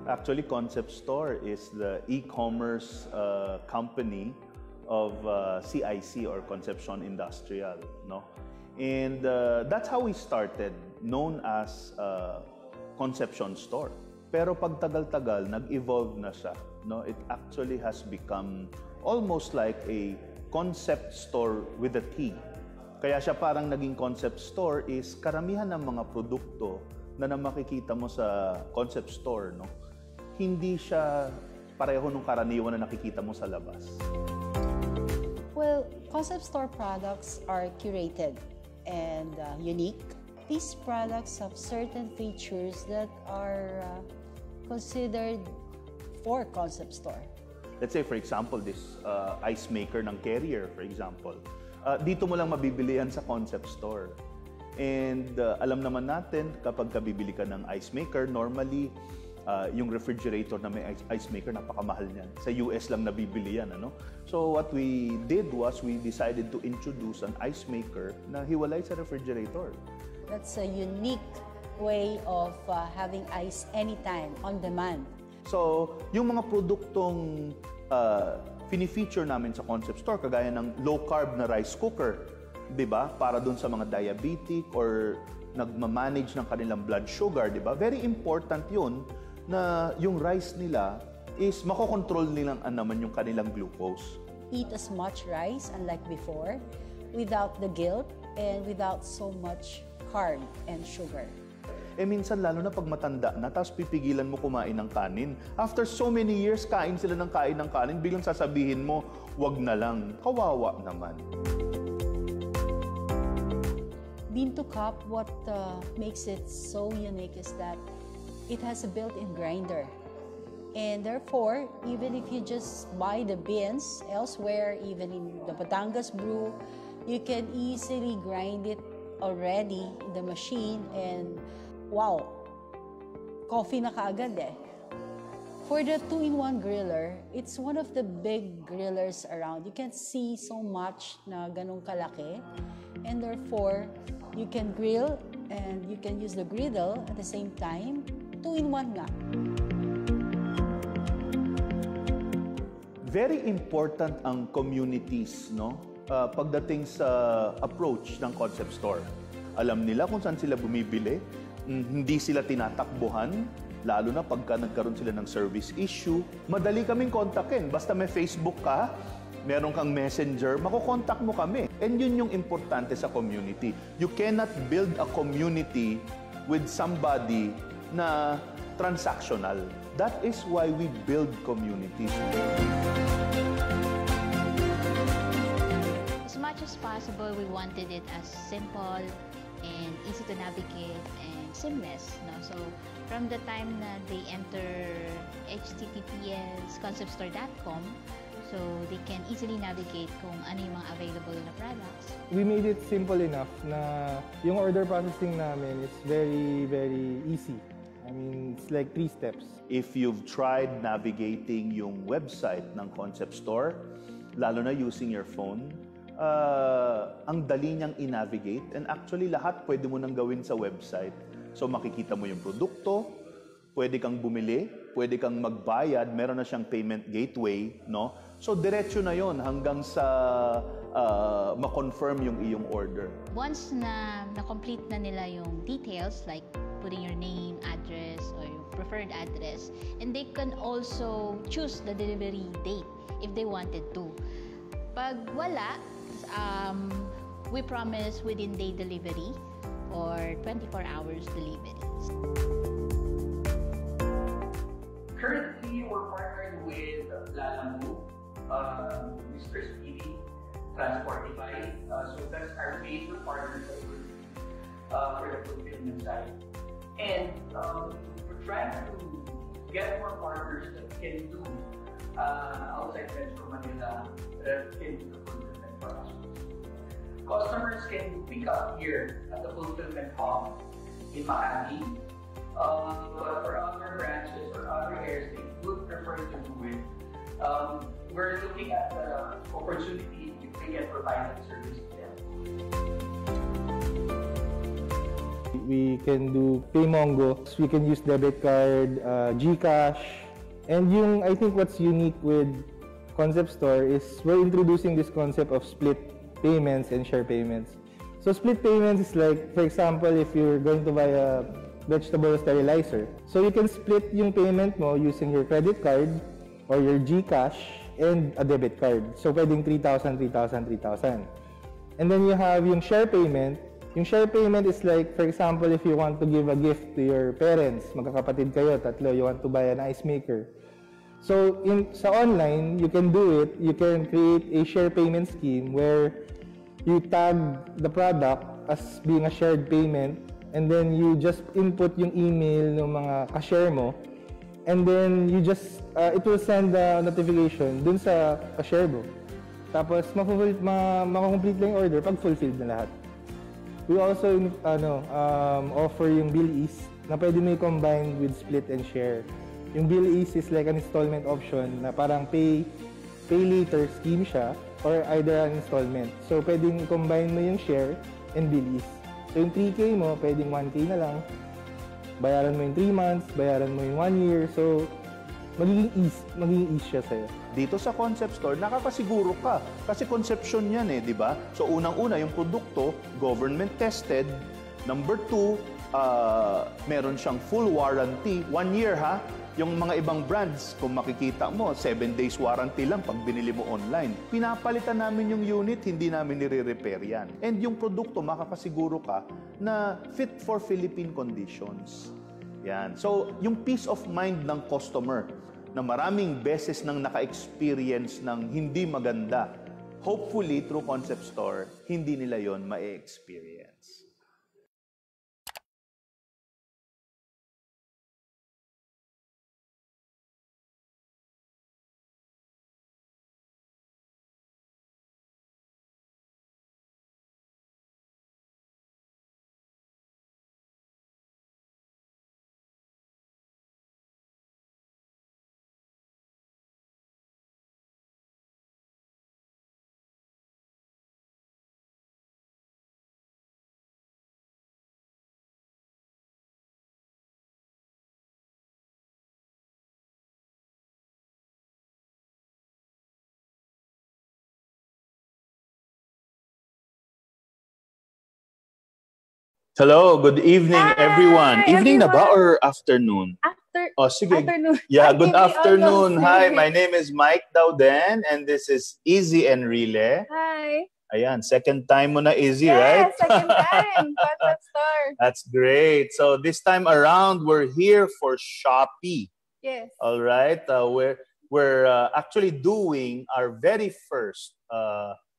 Actually, Concept Store is the e-commerce company of CIC, or Concepcion Industrial, no? And that's how we started, known as Concepcion Store. Pero pag tagal-tagal, nag-evolve na siya, no? It actually has become almost like a concept store with a T. Kaya siya parang naging concept store is karamihan ng mga produkto na makikita mo sa concept store, no? Hindi siya pareho nung karaniwan na nakikita mo sa labas. Well, concept store products are curated and unique. These products have certain features that are considered for concept store. Let's say, for example, this ice maker ng Carrier, for example. Dito mo lang mabibili yan sa concept store. And alam naman natin, kapag bibili ka ng ice maker, normally, yung refrigerator na may ice maker, napakamahal niyan. Sa US lang nabibili yan, ano? So what we did was we decided to introduce an ice maker na hiwalay sa refrigerator. That's a unique way of having ice anytime, on demand. So yung mga produktong fini-feature namin sa concept store, kagaya ng low-carb na rice cooker, di ba? Para dun sa mga diabetic or nagmamanage ng kanilang blood sugar, di ba? Very important yun na yung rice nila is makokontrol nilang naman yung kanilang glucose. Eat as much rice, unlike before, without the guilt and without so much carb and sugar. Minsan lalo na pag matanda na, tapos pipigilan mo kumain ng kanin. After so many years, kain sila ng kanin, biglang sasabihin mo, wag na lang. Kawawa naman. Bean to Cup, what makes it so unique is that it has a built-in grinder. And therefore, even if you just buy the beans elsewhere, even in the Batangas Brew, you can easily grind it already in the machine and wow, coffee na kaagad eh. For the 2-in-1 griller, it's one of the big grillers around. You can see so much na ganong kalaki. And therefore, you can grill and you can use the griddle at the same time. 2-in-1 nga. Very important ang communities, no? Pagdating sa approach ng concept store. Alam nila kung saan sila bumibili, hindi sila tinatakbuhan, lalo na pagka nagkaroon sila ng service issue. Madali kaming kontakin. Basta may Facebook ka, meron kang messenger, makukontak mo kami. And yun yung importante sa community. You cannot build a community with somebody na transactional. That is why we build communities. As much as possible, we wanted it as simple and easy to navigate and seamless. No? So from the time na they enter https://conceptstore.com, so they can easily navigate kung ano yung mga available na products. We made it simple enough na yung order processing namin is very, very easy. I mean, it's like 3 steps. If you've tried navigating yung website ng Concept Store, lalo na using your phone, ang dali niyang i-navigate, and actually lahat pwede mo nang gawin sa website. So makikita mo yung produkto, pwede kang bumili, pwede kang magbayad, meron na siyang payment gateway, no? So diretso na yon hanggang sa ma-confirm yung iyong order. Once na na-complete na nila yung details, like putting your name, address, or your preferred address, and they can also choose the delivery date if they wanted to. Pag wala, we promise within day delivery or 24 hours delivery. Currently, we're partnered with Lalamove, Mr. Speedy, Transportify. So that's our major partners for the fulfillment side. And we're trying to get more partners that can do outside Metro Manila that can do the fulfillment for us. Customers can pick up here at the fulfillment hub in Makati. But for other branches or other areas, they would prefer to do it. We're looking at the opportunity if we can provide that service to them. we can do PayMongo, we can use debit card, GCash. And I think what's unique with Concept Store is we're introducing this concept of split payments and share payments. So split payments is like, for example, if you're going to buy a vegetable sterilizer. So you can split yung payment mo using your credit card or your GCash and a debit card. So pwedeng 3,000, 3,000, 3,000. And then you have yung share payment. Yung share payment is like, for example, if you want to give a gift to your parents, magkakapatid kayo, tatlo, you want to buy an ice maker. So sa online, you can do it. You can create a share payment scheme where you tag the product as being a shared payment, and then you just input yung email ng mga cashier mo, and then you just it will send the notification dun sa cashier mo. Tapos makakomplete lang yung order pag fulfilled na lahat. We also offer yung Bill Ease na pwede mo i-combine with split and share. Yung Bill Ease is like an installment option na parang pay later scheme siya or either an installment. So pwedeng i-combine mo yung share and Bill Ease. So yung 3K mo, pwedeng 1K na lang. Bayaran mo yung 3 months, bayaran mo yung 1 year. So magiging ease siya sa'yo. Dito sa Concept Store, nakakasiguro ka. Kasi conception yan di ba? So unang-una, yung produkto, government tested. Number 2, meron siyang full warranty. 1 year Yung mga ibang brands, kung makikita mo, 7 days warranty lang pag binili mo online. Pinapalitan namin yung unit, hindi namin nire-repair yan. And yung produkto, makakasiguro ka na fit for Philippine conditions. Yan. So, yung peace of mind ng customer na maraming beses nang naka-experience ng hindi maganda, hopefully, through Concept Store, hindi nila yon ma-experience. Hello, good evening, everyone. Evening na ba or afternoon? Sige. Afternoon. Yeah, good afternoon. Hi, my name is Mike Dauden and this is Izzy Enrile. Hi. Ayan, second time mo na Izzy, right? Yes, second time. Concept Store. That's great. So this time around, we're here for Shopee. Yes. All right. We're actually doing our very first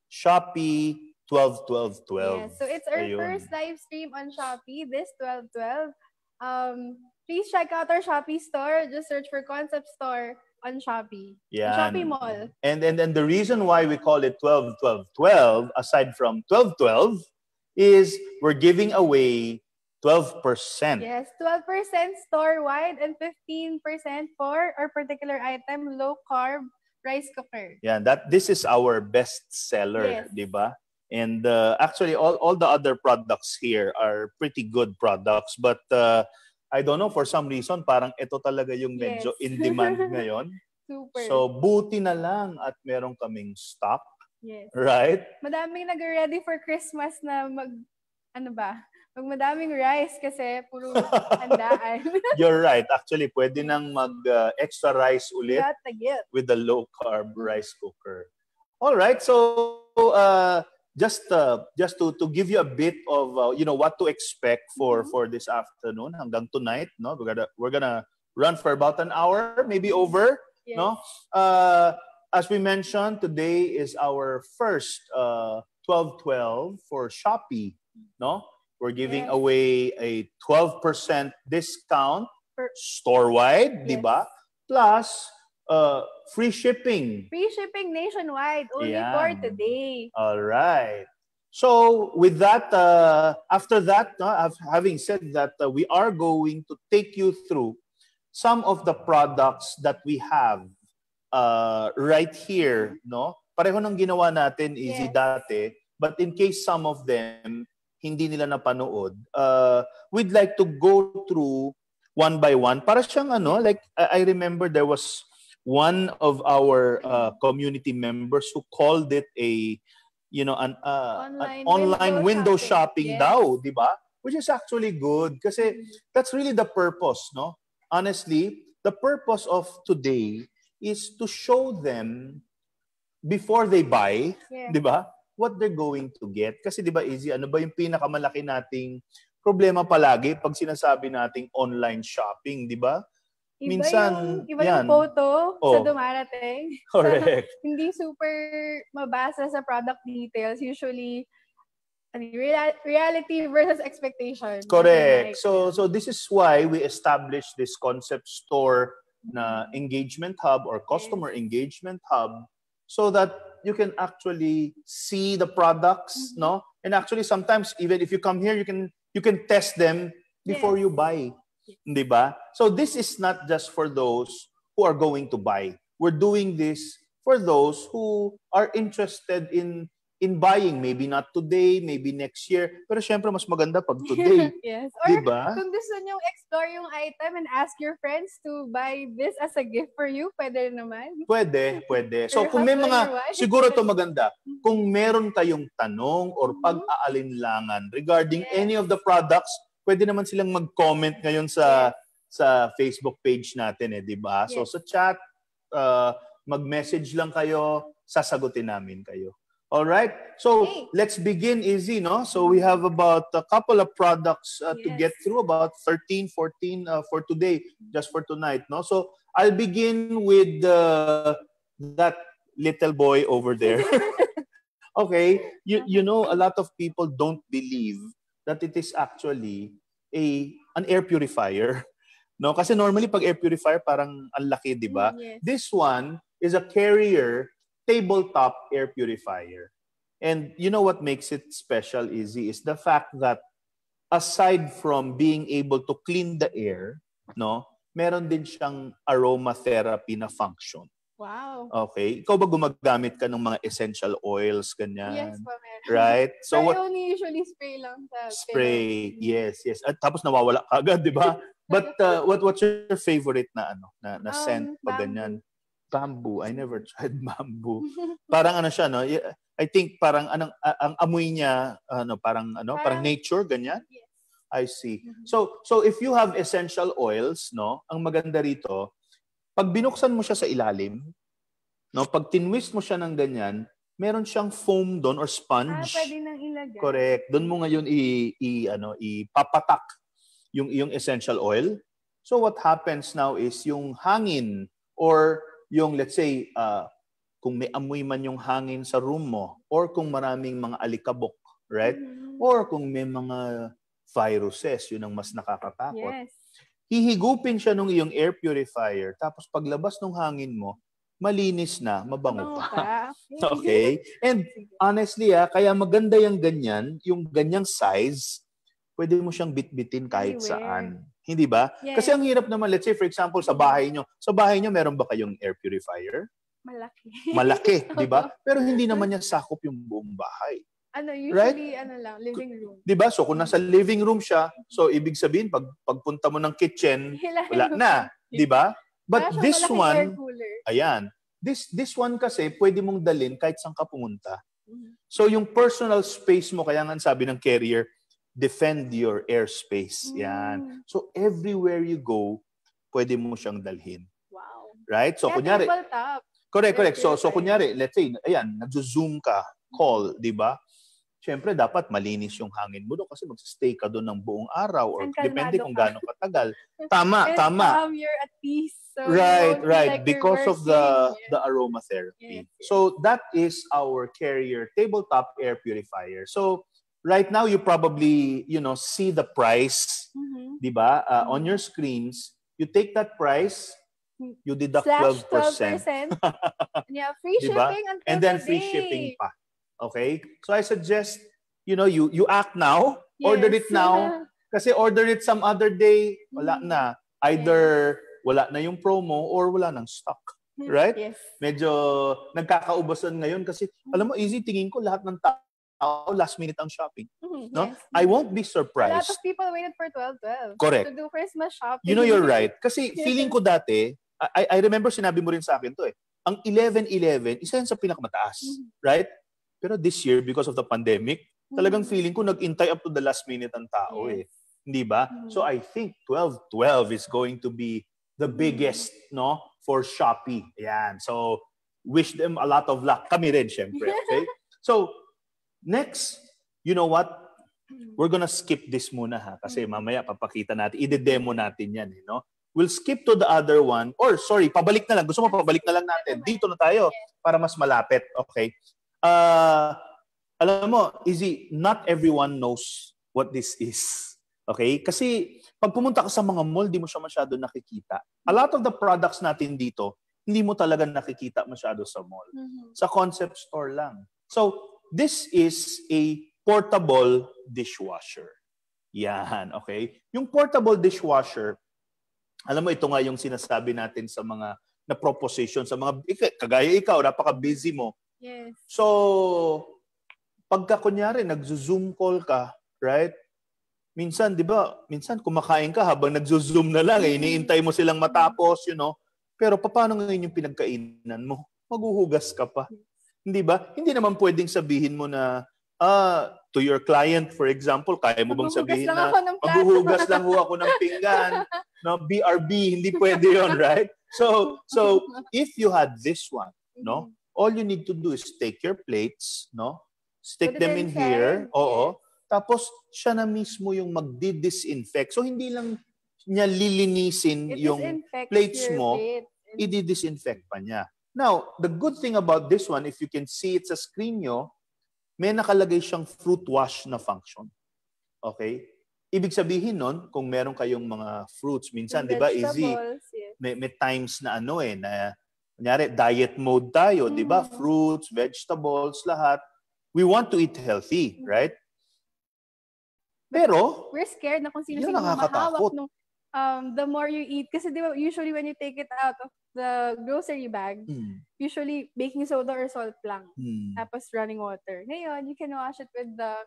Shopee 12-12-12. Yes, so it's our first live stream on Shopee, this 12-12. Please check out our Shopee store. Just search for Concept Store on Shopee. Yeah. On Shopee Mall. And the reason why we call it 12-12-12, aside from 12-12, is we're giving away 12%. Yes, 12% store-wide and 15% for our particular item, low-carb rice cooker. Yeah, this is our best seller, di ba? And actually, all the other products here are pretty good products. But I don't know, for some reason, parang ito talaga yung medyo in demand ngayon. Super. So, buti na lang at meron kaming stock. Yes. Right? Madaming nag-ready for Christmas na madaming rice kasi puro handaan. You're right. Actually, pwede nang mag-extra rice ulit with the low-carb rice cooker. All right. So, just to give you a bit of what to expect for this afternoon hanggang tonight, no, we're gonna run for about an hour, maybe over. Yes. No, as we mentioned, today is our first 12-12 for Shopee. No, we're giving away a 12% discount store-wide, di ba? Plus free shipping. Free shipping nationwide only for today. All right. So with that, after that, having said that, we are going to take you through some of the products that we have right here. No, pareho ng ginawa natin, Easy dati. But in case some of them hindi nila napanood, we'd like to go through one by one. Para siyang like I remember there was one of our community members who called it an online window shopping daw, di ba? Which is actually good kasi that's really the purpose, no? Honestly, the purpose of today is to show them before they buy, di ba? What they're going to get. Kasi di ba, Easy, ano ba yung pinakamalaki nating problema palagi pag sinasabi nating online shopping, di ba? Minsan, iba yung photo sa dumarating. Correct. Hindi super mabasa sa product details. Usually, reality versus expectation. Correct. So this is why we established this concept store na engagement hub or customer engagement hub so that you can actually see the products, no? And actually sometimes even if you come here, you can test them before you buy. Di ba? So this is not just for those who are going to buy. We're doing this for those who are interested in buying. Maybe not today, maybe next year. Pero syempre, mas maganda pag today. Yes. Or diba? Kung gusto nyo explore yung item and ask your friends to buy this as a gift for you, pwede naman. Pwede. So kung may siguro to maganda, kung meron kayong tanong or pag-aalinlangan regarding any of the products, pwede naman silang mag-comment ngayon sa Facebook page natin, di ba? So sa chat, mag-message lang kayo, sasagutin namin kayo. All right. So let's begin, Easy, no? So we have about a couple of products to get through, about 13, 14 for today, just for tonight, no? So I'll begin with that little boy over there. Okay. You know, a lot of people don't believe that it is actually an air purifier. No? Kasi normally pag air purifier parang ang laki, di ba? This one is a Carrier tabletop air purifier. And you know what makes it special, Easy, is the fact that aside from being able to clean the air, no, meron din siyang aromatherapy na function. Wow. Okay. Ikaw ba gumagamit ka ng mga essential oils, ganyan? Yes po, meron. Right? So I only usually spray lang sa spray. Yes. At tapos nawawala agad, di ba? But what's your favorite na scent pag ganyan? Bamboo. I never tried bamboo. Parang siya, no? I think parang ang amoy niya parang nature ganyan. Yes. I see. So if you have essential oils, no, ang maganda rito, pag binuksan mo siya sa ilalim, no, pag tinwist mo siya ng ganyan, meron siyang foam doon or sponge. Pwede nang ilagay. Correct. Doon mo ngayon ipapatak yung iyong essential oil. So what happens now is yung hangin or yung, let's say, kung may amoy man yung hangin sa room mo or kung maraming mga alikabok, right? Or kung may mga viruses, yun ang mas nakakatakot. Yes. Hihigupin siya nung iyong air purifier, tapos paglabas ng hangin mo, malinis na, mabango pa. Okay? And honestly, kaya maganda yung ganyang size, pwede mo siyang bitbitin kahit saan. Hindi ba? Yes. Kasi ang hirap naman, let's say, for example, sa bahay nyo, meron ba kayong air purifier? Malaki, di ba? Pero hindi naman yan sakop yung buong bahay. Usually, living room. Di ba? So, kung nasa living room siya, so, ibig sabihin, pagpunta mo ng kitchen, wala na. Di ba? But this one, this one kasi, pwede mong dalhin kahit saan ka pumunta. So, yung personal space mo, kaya nga sabi ng Carrier, defend your airspace. Yan. So, everywhere you go, pwede mo siyang dalhin. Wow. Right? So, kunyari, tabletop. Correct. So, kunyari, let's say, nag-zoom ka, call, di ba? Siyempre, dapat malinis yung hangin mo doon kasi mag-stay ka doon ng buong araw or depende kung gaano katagal. Tama. You're at peace. So right. Because of the aromatherapy. Yes. So, that is our Carrier tabletop air purifier. So, right now, you probably, see the price, di ba? On your screens, you take that price, you deduct 12%. Yeah, free shipping until and then free shipping pa. Okay? So I suggest, you act now, order it now, kasi order it some other day, wala na. Either wala na yung promo or wala nang stock. Right? Yes. Medyo nagkakaubasan ngayon kasi, alam mo, Easy, tingin ko lahat ng last minute ang shopping. No? Yes. I won't be A lot surprised. of people waited for 12/12 Correct. to do Christmas shopping. You know, you're right. Kasi feeling ko dati, I remember sinabi mo rin sa akin to eh, ang 11/11, isa yan sa pinakamataas. Right? Pero this year, because of the pandemic, talagang feeling ko nag-intay up to the last minute ang tao eh. Hindi ba? So I think 12/12 is going to be the biggest, no, for Shopee. Yan. So wish them a lot of luck. Kami rin, syempre. Okay? So next, you know what? We're gonna skip this muna ha. Kasi mamaya papakita natin. I-demo natin yan. You know? We'll skip to the other one. Or sorry, pabalik na lang. Gusto mo pabalik na lang natin. Dito na tayo para mas malapit. Okay? Alam mo, Izzy, not everyone knows what this is. Okay? Kasi pag pumunta ka sa mga mall, di mo siya masyado nakikita. A lot of the products natin dito, hindi mo talaga nakikita masyado sa mall. Sa concept store lang. So, this is a portable dishwasher. Yan, okay? Yung portable dishwasher, alam mo, ito nga yung sinasabi natin sa mga na-proposition, sa mga, kagaya ikaw, napaka-busy mo. Yes. So, pagka kunyari, nag-zoom call ka, right? Minsan, di ba, minsan kumakain ka habang nag-zoom na lang, iniintay mo silang matapos, you know. Pero paano ngayon yung pinagkainan mo? Maghuhugas ka pa. Hindi ba? Hindi naman pwedeng sabihin mo na, to your client, for example, kaya mo bang sabihin na, maghuhugas lang ho ako ng pinggan, no, BRB, hindi pwede yon, right? So if you had this one, no, all you need to do is take your plates, no, stick them in here, tapos siya na mismo yung magdi-disinfect. So hindi lang niya lilinisin yung plates mo, i-disinfect pa niya. Now, the good thing about this one, if you can see it sa screen nyo, may nakalagay siyang fruit wash na function. Okay? Ibig sabihin nun, kung meron kayong mga fruits, minsan, di ba, Izzy, may times na na, kunyari, diet mode tayo, di ba? Fruits, vegetables, lahat. We want to eat healthy, right? Pero, we're scared na kung sino-sino mahawak nung the more you eat. Kasi di ba, usually when you take it out of the grocery bag, usually baking soda or salt lang. Tapos running water. Ngayon, you can wash it with the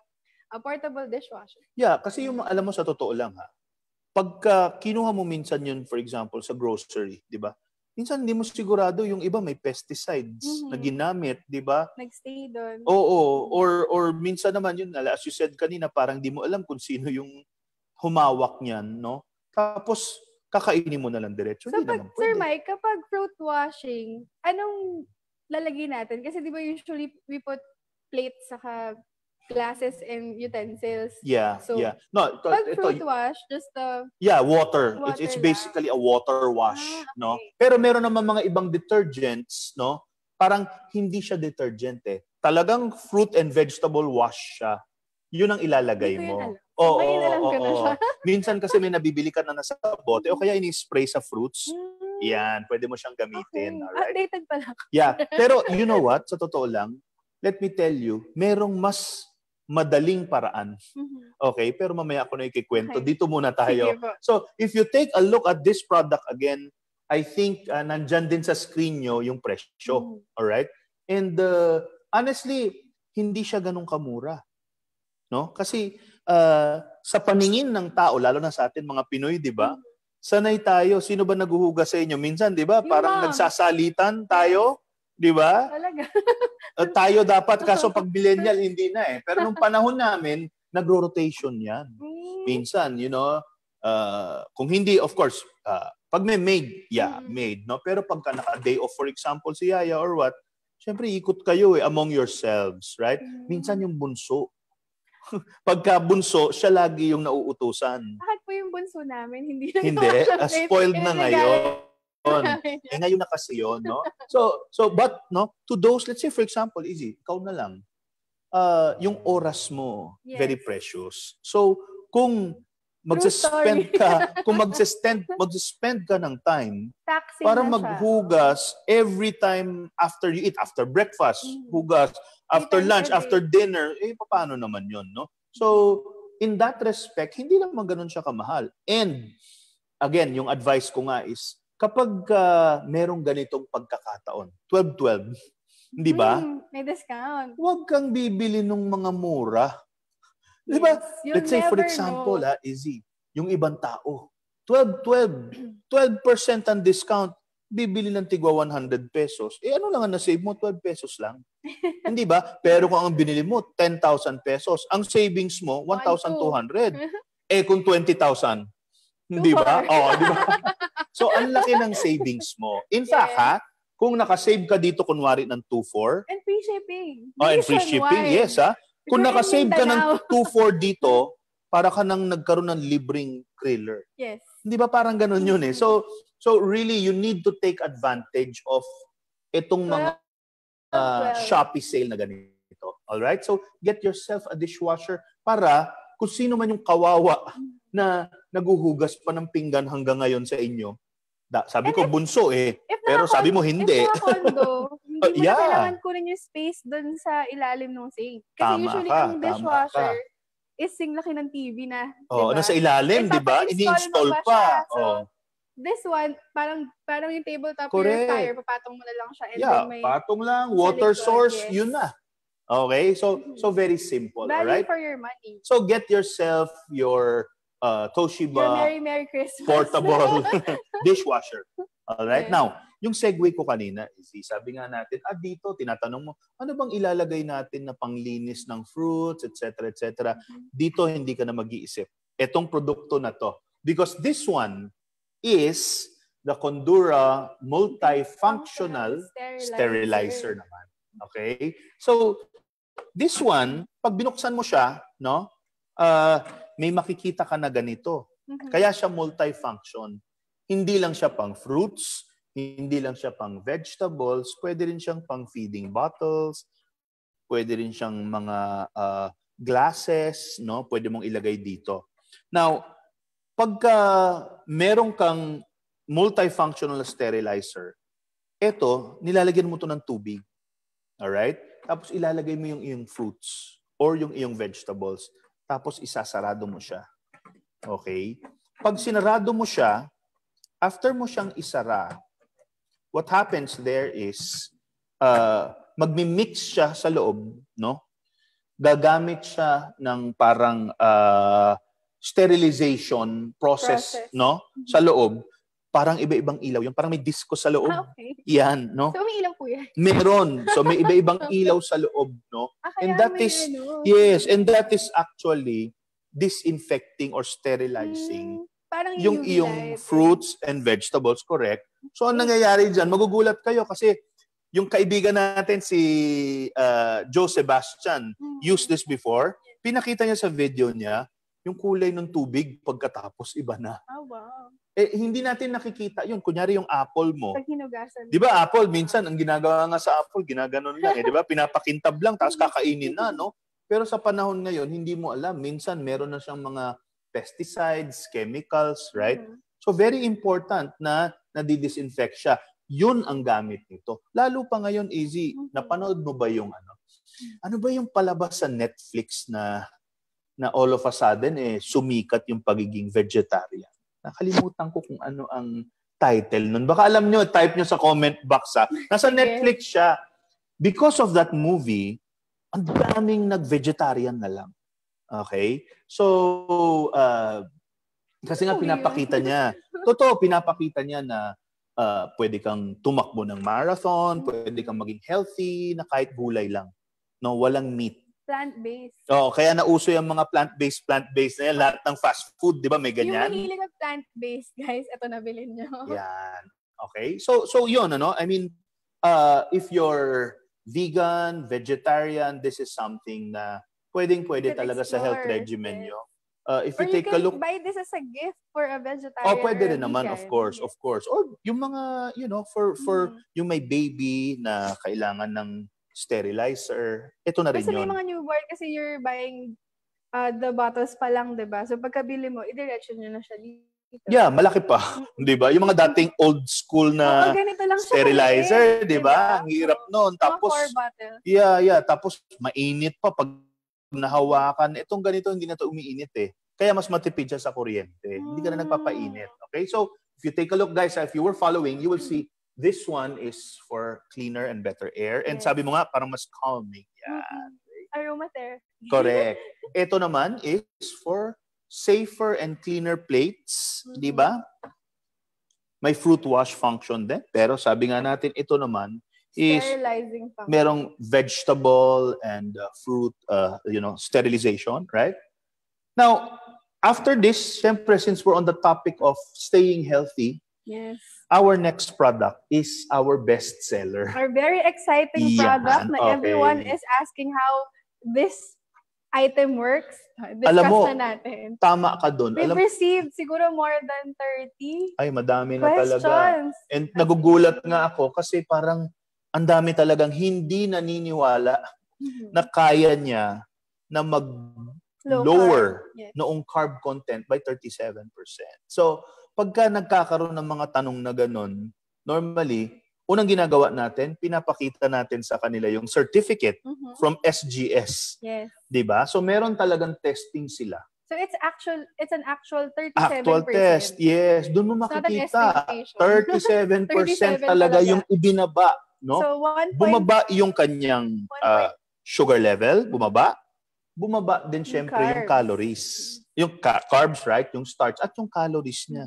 portable dishwasher. Yeah, kasi yung alam mo sa totoo lang ha, pagka kinuha mo minsan yun, for example, sa grocery, di ba? Minsan hindi mo sigurado yung iba may pesticides na ginamit, di ba? Nag-stay doon. Oo, or minsan naman yun, as you said kanina, parang di mo alam kung sino yung humawak niyan, no? Tapos, kakainin mo na lang diretso. So, Sir Mike, kapag fruit washing, anong lalagay natin? Kasi di ba usually we put plates saka glasses and utensils. Yeah, so, yeah. No, pag fruit wash, just water. It's basically a water wash, okay. No? Pero meron naman mga ibang detergents, no? Parang hindi siya detergent eh. Talagang fruit and vegetable wash siya. Yun ang ilalagay mo. Oo. Minsan kasi may nabibili ka na nasa bote o kaya ini-spray sa fruits. Yan, pwede mo siyang gamitin. Okay. Alright? Updated pala. Yeah, pero you know what? Sa totoo lang, let me tell you, merong mas madaling paraan. Okay? Pero mamaya ako na ikikwento. Okay. Dito muna tayo. So, if you take a look at this product again, I think nandyan din sa screen nyo yung presyo. Alright? And honestly, hindi siya ganun kamura. No? Kasi sa paningin ng tao, lalo na sa atin mga Pinoy, di ba? Sanay tayo. Sino ba naguhugas sa inyo? Minsan, di ba? Parang nagsasalitan tayo. Di ba? Talaga. Tayo dapat, kaso pag millennial, hindi na eh. Pero nung panahon namin, nagro-rotation yan. Minsan, you know, kung hindi, of course, pag may maid, maid. No? Pero pagka naka-day off, for example, si Yaya or what, syempre, ikot kayo among yourselves, right? Minsan yung bunso. Pagka bunso, siya lagi yung nauutusan. Bakit po yung bunso namin? Hindi spoiled na ngayon. Ngayon na kasi yun, no? So, but, no, to those, let's say, for example, Izzy, ikaw na lang, yung oras mo, very precious. So, kung mag-spend ka ng time taxing para maghugas every time after you eat, after breakfast, hugas, after lunch, after dinner, paano naman yun, no? So, in that respect, hindi naman ganun siya kamahal. And, again, yung advice ko nga is, kapag merong ganitong pagkakataon, 12-12, Di ba? May discount. Huwag kang bibili ng mga mura. Di ba? Let's say, for example, Izzy, yung ibang tao, 12% ang discount, bibili ng tigwa 100 pesos. Ano lang ang na-save mo? 12 pesos lang. Hindi ba? Pero kung ang binili mo, 10,000 pesos, ang savings mo, 1,200. Kung 20,000, hindi ba? Di ba? So, ang laki ng savings mo. In fact, kung nakasave ka dito, kunwari ng 2,400. And free shipping. And free shipping, yes, Kung nakasave ka ng 2,400 dito, para ka nang nagkaroon ng libreng griller. Yes. Hindi ba parang ganun yun eh? So really, you need to take advantage of itong mga Shopee sale na ganito. Alright? So, get yourself a dishwasher para kung sino man yung kawawa na naguhugas pa ng pinggan hanggang ngayon sa inyo. Sabi ko, bunso pero sabi mo, hindi. If condo, hindi mo na kailangan kunin yung space dun sa ilalim ng sink. Kasi usually, ang dishwasher is sing laki ng TV na. Nasa ilalim, di ba? Ini-install pa. So, this one, parang yung tabletop your fire, papatong mo na lang siya. And then may patong lang. Water source, yun na. Okay? So very simple. Value alright? For your money. So get yourself your Toshiba your Merry Christmas portable dishwasher. Alright? Now, yung segue ko kanina, sabi nga natin, dito, tinatanong mo, ano bang ilalagay natin na panglinis ng fruits, etc., etc. Dito, hindi ka na mag-iisip. Etong produkto na to. Because this one is the Condura multifunctional sterilizer naman. Okay? So, this one, pag binuksan mo siya, no, may makikita ka na ganito. Kaya siya multifunction. Hindi lang siya pang fruits, hindi lang siya pang vegetables, pwede rin siyang pang feeding bottles, pwede rin siyang mga glasses, no? Pwede mong ilagay dito. Now, pagka meron kang multifunctional sterilizer, ito, nilalagyan mo to ng tubig. Alright? Tapos ilalagay mo yung iyong fruits or yung iyong vegetables. Tapos isasarado mo siya. Okay? Pag sinarado mo siya, after mo siyang isara, what happens there is, magmi-mix siya sa loob, no? Gagamit siya ng parang sterilization process, no? Sa loob, parang iba-ibang ilaw. Yung parang may disco sa loob. Okay. Yan, no? So may ilaw po yan? Meron. So may iba-ibang ilaw sa loob, no? And that is, yes, and that is actually disinfecting or sterilizing parang yung iyong fruits and vegetables, correct? So, ang nangyayari dyan, magugulat kayo kasi yung kaibigan natin si Joe Sebastian used this before. Pinakita niya sa video niya, yung kulay ng tubig pagkatapos iba na. Oh, wow. Hindi natin nakikita yun. Kunyari yung apple mo. Pag hinugasan. Di ba apple, minsan, ang ginagawa nga sa apple, ginaganon lang. Di ba? Pinapakintab lang, tapos kakainin na, no? Pero sa panahon ngayon, hindi mo alam. Minsan, meron na siyang mga pesticides, chemicals, right? So very important na nadidisinfect siya. Yun ang gamit nito. Lalo pa ngayon, Izzy, napanood mo ba yung ano ba yung palabas sa Netflix na all of a sudden sumikat yung pagiging vegetarian? Nakalimutan ko kung ano ang title nun. Baka alam nyo, type nyo sa comment box Nasa Netflix siya. Because of that movie, ang daming nag-vegetarian na lang. Okay? So, kasi nga pinapakita niya, pinapakita niya na pwede kang tumakbo ng marathon, pwede kang maging healthy na kahit gulay lang. No, walang meat. Plant-based. Kaya nauso yung mga plant-based na yan. Lahat ng fast food, di ba, may ganyan? Yung mahilig ng plant-based, guys, ito nabilin nyo. Yan. Okay? So yun, ano? I mean, if you're vegan, vegetarian, this is something na pwedeng-pwede talaga sa health regimen nyo. If you take a look, buy this as a gift for a vegetarian. Pwede rin naman, of course. Or yung mga, for yung may baby na kailangan ng sterilizer, ito na rin yun. Kasi may mga newborn kasi you're buying the bottles pa lang, diba? So pagkabili mo, idiretso nyo na siya dito. Yeah, malaki pa. Diba? Yung mga dating old school na sterilizer, diba? Ang hirap nun. Tapos, tapos mainit pa pag nahawakan. Itong ganito, hindi na ito umiinit Kaya mas matipid siya sa kuryente. Hindi ka na nagpapainit. Okay? So, if you take a look, guys, if you were following, you will see This one is for cleaner and better air. And sabi mo nga, parang mas calming. Yan. Aromatherapy. Correct. Ito naman is for safer and cleaner plates. Di ba? May fruit wash function din. Pero sabi nga natin, ito naman is sterilizing function. Merong vegetable and fruit, sterilization, right? Now, after this, syempre, since we're on the topic of staying healthy, yes, our next product is our best seller. Our very exciting product na everyone is asking how this item works. Alam mo, na natin. Tama ka dun. We've received siguro more than 30 Ay, madami na questions. talaga. And nagugulat nga ako kasi parang ang dami talagang hindi naniniwala na kaya niya na mag-lower noong carb content by 37%. So, pagka nagkakaroon ng mga tanong na ganun, normally, unang ginagawa natin, pinapakita natin sa kanila yung certificate from SGS. Yes. 'Di ba? So meron talagang testing sila. So it's an actual 37%. Actual test. Yes, doon mo makikita. 37% talaga yung ibinaba, no? So bumaba yung kanyang sugar level, bumaba din syempre yung calories. Yung carbs, right? Yung starch at yung calories niya.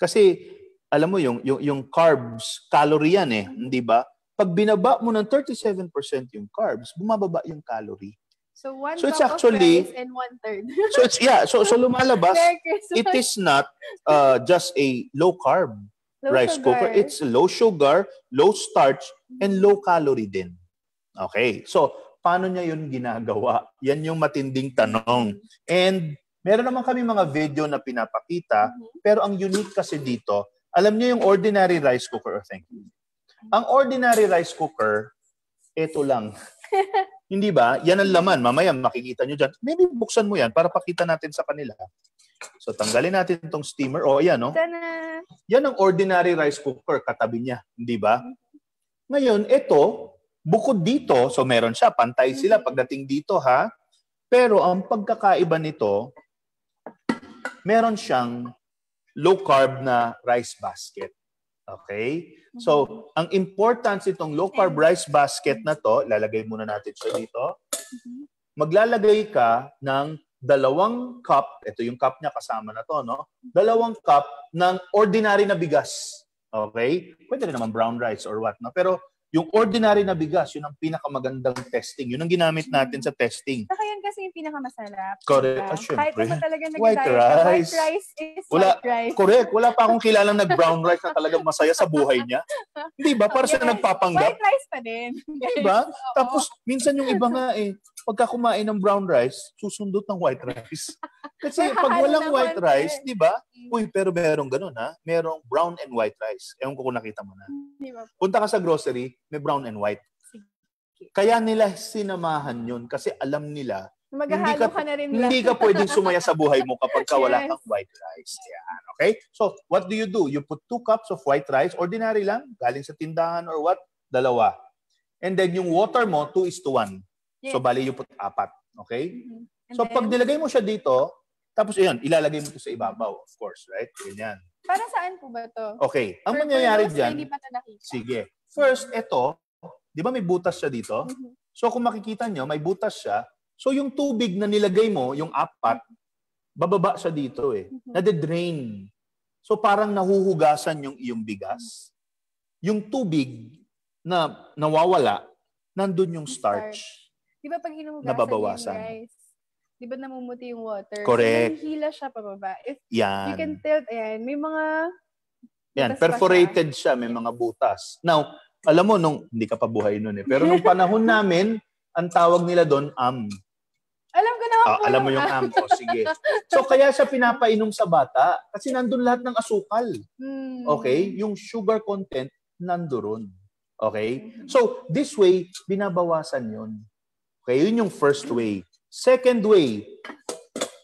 Kasi alam mo yung carbs, calorie yan hindi ba? Pag binaba mo ng 37% yung carbs, bumababa yung calorie. So one it's cup actually, of rice and 1/3. So lumalabas, it is not just a low carb rice cooker. It's low sugar, low starch, and low calorie din. Okay. So paano niya yun ginagawa? Yan yung matinding tanong. And meron naman kami mga video na pinapakita, pero ang unique kasi dito, alam niyo yung ordinary rice cooker, thank you. Ang ordinary rice cooker, ito lang. Hindi ba? Yan ang laman. Mamaya makikita nyo dyan. Maybe buksan mo yan para pakita natin sa kanila. So tanggalin natin itong steamer. O yan, no? Yan ang ordinary rice cooker, katabi niya. Hindi ba? Ngayon, ito, bukod dito, so meron siya, pantay sila pagdating dito, ha? Pero ang pagkakaiba nito, meron siyang low carb na rice basket. Okay? So, ang importance itong low carb rice basket na to, lalagay muna natin siya dito. Maglalagay ka ng 2 cup, ito yung cup niya kasama na to, no? 2 cup ng ordinary na bigas. Okay? Pwede rin naman brown rice or what, no? Pero yung ordinary na bigas, yun ang pinakamagandang testing. Yun ang ginamit natin sa testing. Saka yan kasi yung pinakamasarap. Correct. Kahit naman talaga white rice. White rice is white rice. Correct. Wala pa akong kilalang nag-brown rice na talagang masaya sa buhay niya. Hindi ba? Para siya nagpapanggap. White rice pa din. Diba? Tapos, minsan yung iba nga pagka kumain ng brown rice, susundot ng white rice. Kasi pag walang white rice, di ba? Uy, pero merong ganun, ha? Merong brown and white rice. Ewan ko kung nakita mo na. Punta ka sa grocery, may brown and white. Kaya nila sinamahan yun kasi alam nila maghahalo ka na rin lang. Hindi ka pwedeng sumaya sa buhay mo kapag wala kang white rice. Yan, okay? So, what do? You put 2 cups of white rice, ordinary lang, galing sa tindahan or what? 2. And then yung water mo, 2:1. Yes. So, bali you put 4. Okay? So, pag nilagay mo siya dito, tapos yun, ilalagay mo ito sa ibabaw, of course, right? Ganyan. Para saan po ba ito? Okay. Ang mangyayari dyan, sige. First, ito, di ba may butas siya dito? So, kung makikita nyo, may butas siya. So, yung tubig na nilagay mo, yung 4, bababa siya dito nade-drain. So, parang nahuhugasan yung iyong bigas. Yung tubig na nawawala, nandun yung starch. Di ba pag hinuhugasan nababawasan yung rice, di ba namumuti yung water? Correct. So, nahihila siya pababa. If yan. You can tilt, ayan, may mga yan, perforated siya, may mga butas. Now, alam mo, hindi ka pa buhay nun pero nung panahon namin, ang tawag nila doon, Alam ko naman po alam mo yung O, sige. So, kaya siya pinapainom sa bata kasi nandun lahat ng asukal. Okay? Yung sugar content, nandoon. Okay? So, this way, binabawasan yun. Okay? Yun yung first way. Second way,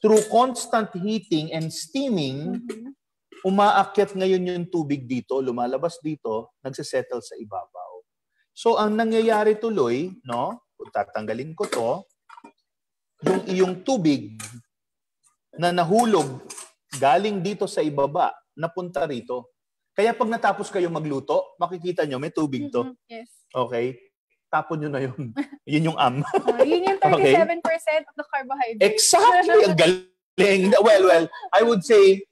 through constant heating and steaming, umaakyat ngayon yung tubig dito, lumalabas dito, nagsisettle sa ibabaw. So, ang nangyayari tuloy, no? Kung tatanggalin ko to, yung iyong tubig na nahulog galing dito sa ibaba, napunta rito. Kaya pag natapos kayo magluto, makikita nyo, may tubig to. Yes. Okay? Tapon nyo na yun. Yun yung Yun yung 37% of the carbohydrates. Exactly. Ang galing. Well, I would say,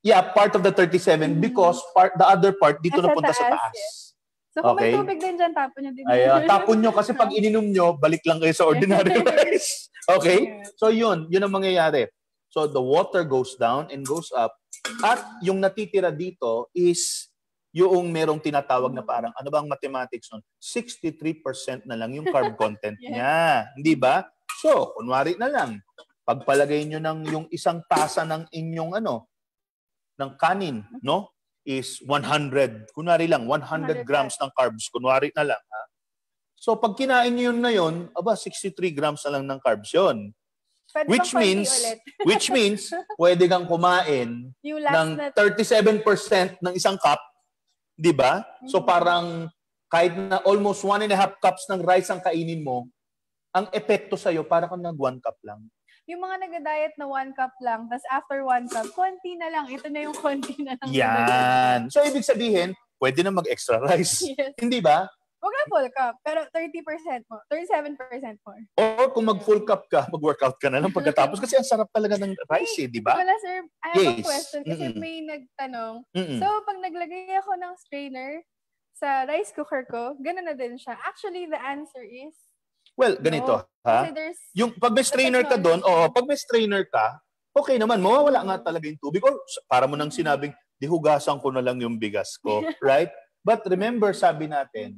yeah, part of the 37 because the other part dito napunta sa taas. Yes. So kung may tubig din dyan, tapon nyo din. Tapon nyo kasi pag ininom nyo, balik lang kayo sa ordinary rice. Okay? So yun ang mangyayari. So the water goes down and goes up. At yung natitira dito is yung merong tinatawag na parang, ano bang mathematics nun? 63% na lang yung carb content niya. Hindi ba? So, kunwari na lang, pagpalagay nyo ng yung isang tasa ng inyong ng kanin, no? Is 100. Kunwari lang, 100 grams ng carbs. Kunwari na lang, ha? So, pag kinain nyo yun na yun, 63 grams na lang ng carbs yun. Which means, pwede kang kumain ng 37% ng isang cup, di ba? So, parang kahit na almost 1.5 cups ng rice ang kainin mo, ang epekto sa'yo, para kang nag 1 cup lang. Yung mga nag-diet na 1 cup lang, tas after 1 cup, konti na lang. Ito na yung konti na lang. Yan. So, ibig sabihin, pwede na mag-extra rice. Yes. Hindi ba? Huwag na full cup, pero 30% more, 37% more. Or kung mag-full cup ka, mag-workout ka na lang pagkatapos kasi ang sarap talaga ng rice, di ba? Wala, sir. I have a question kasi may nagtanong. So, pag naglagay ako ng strainer sa rice cooker ko, gano'n na din siya. Actually, the answer is well, ganito, ha? Yung pag may strainer ka doon, pag may strainer ka, okay naman, mawawala nga talaga yung tubig. Or para mo nang sinabing, dihugasan ko na lang yung bigas ko, right? But remember, sabi natin,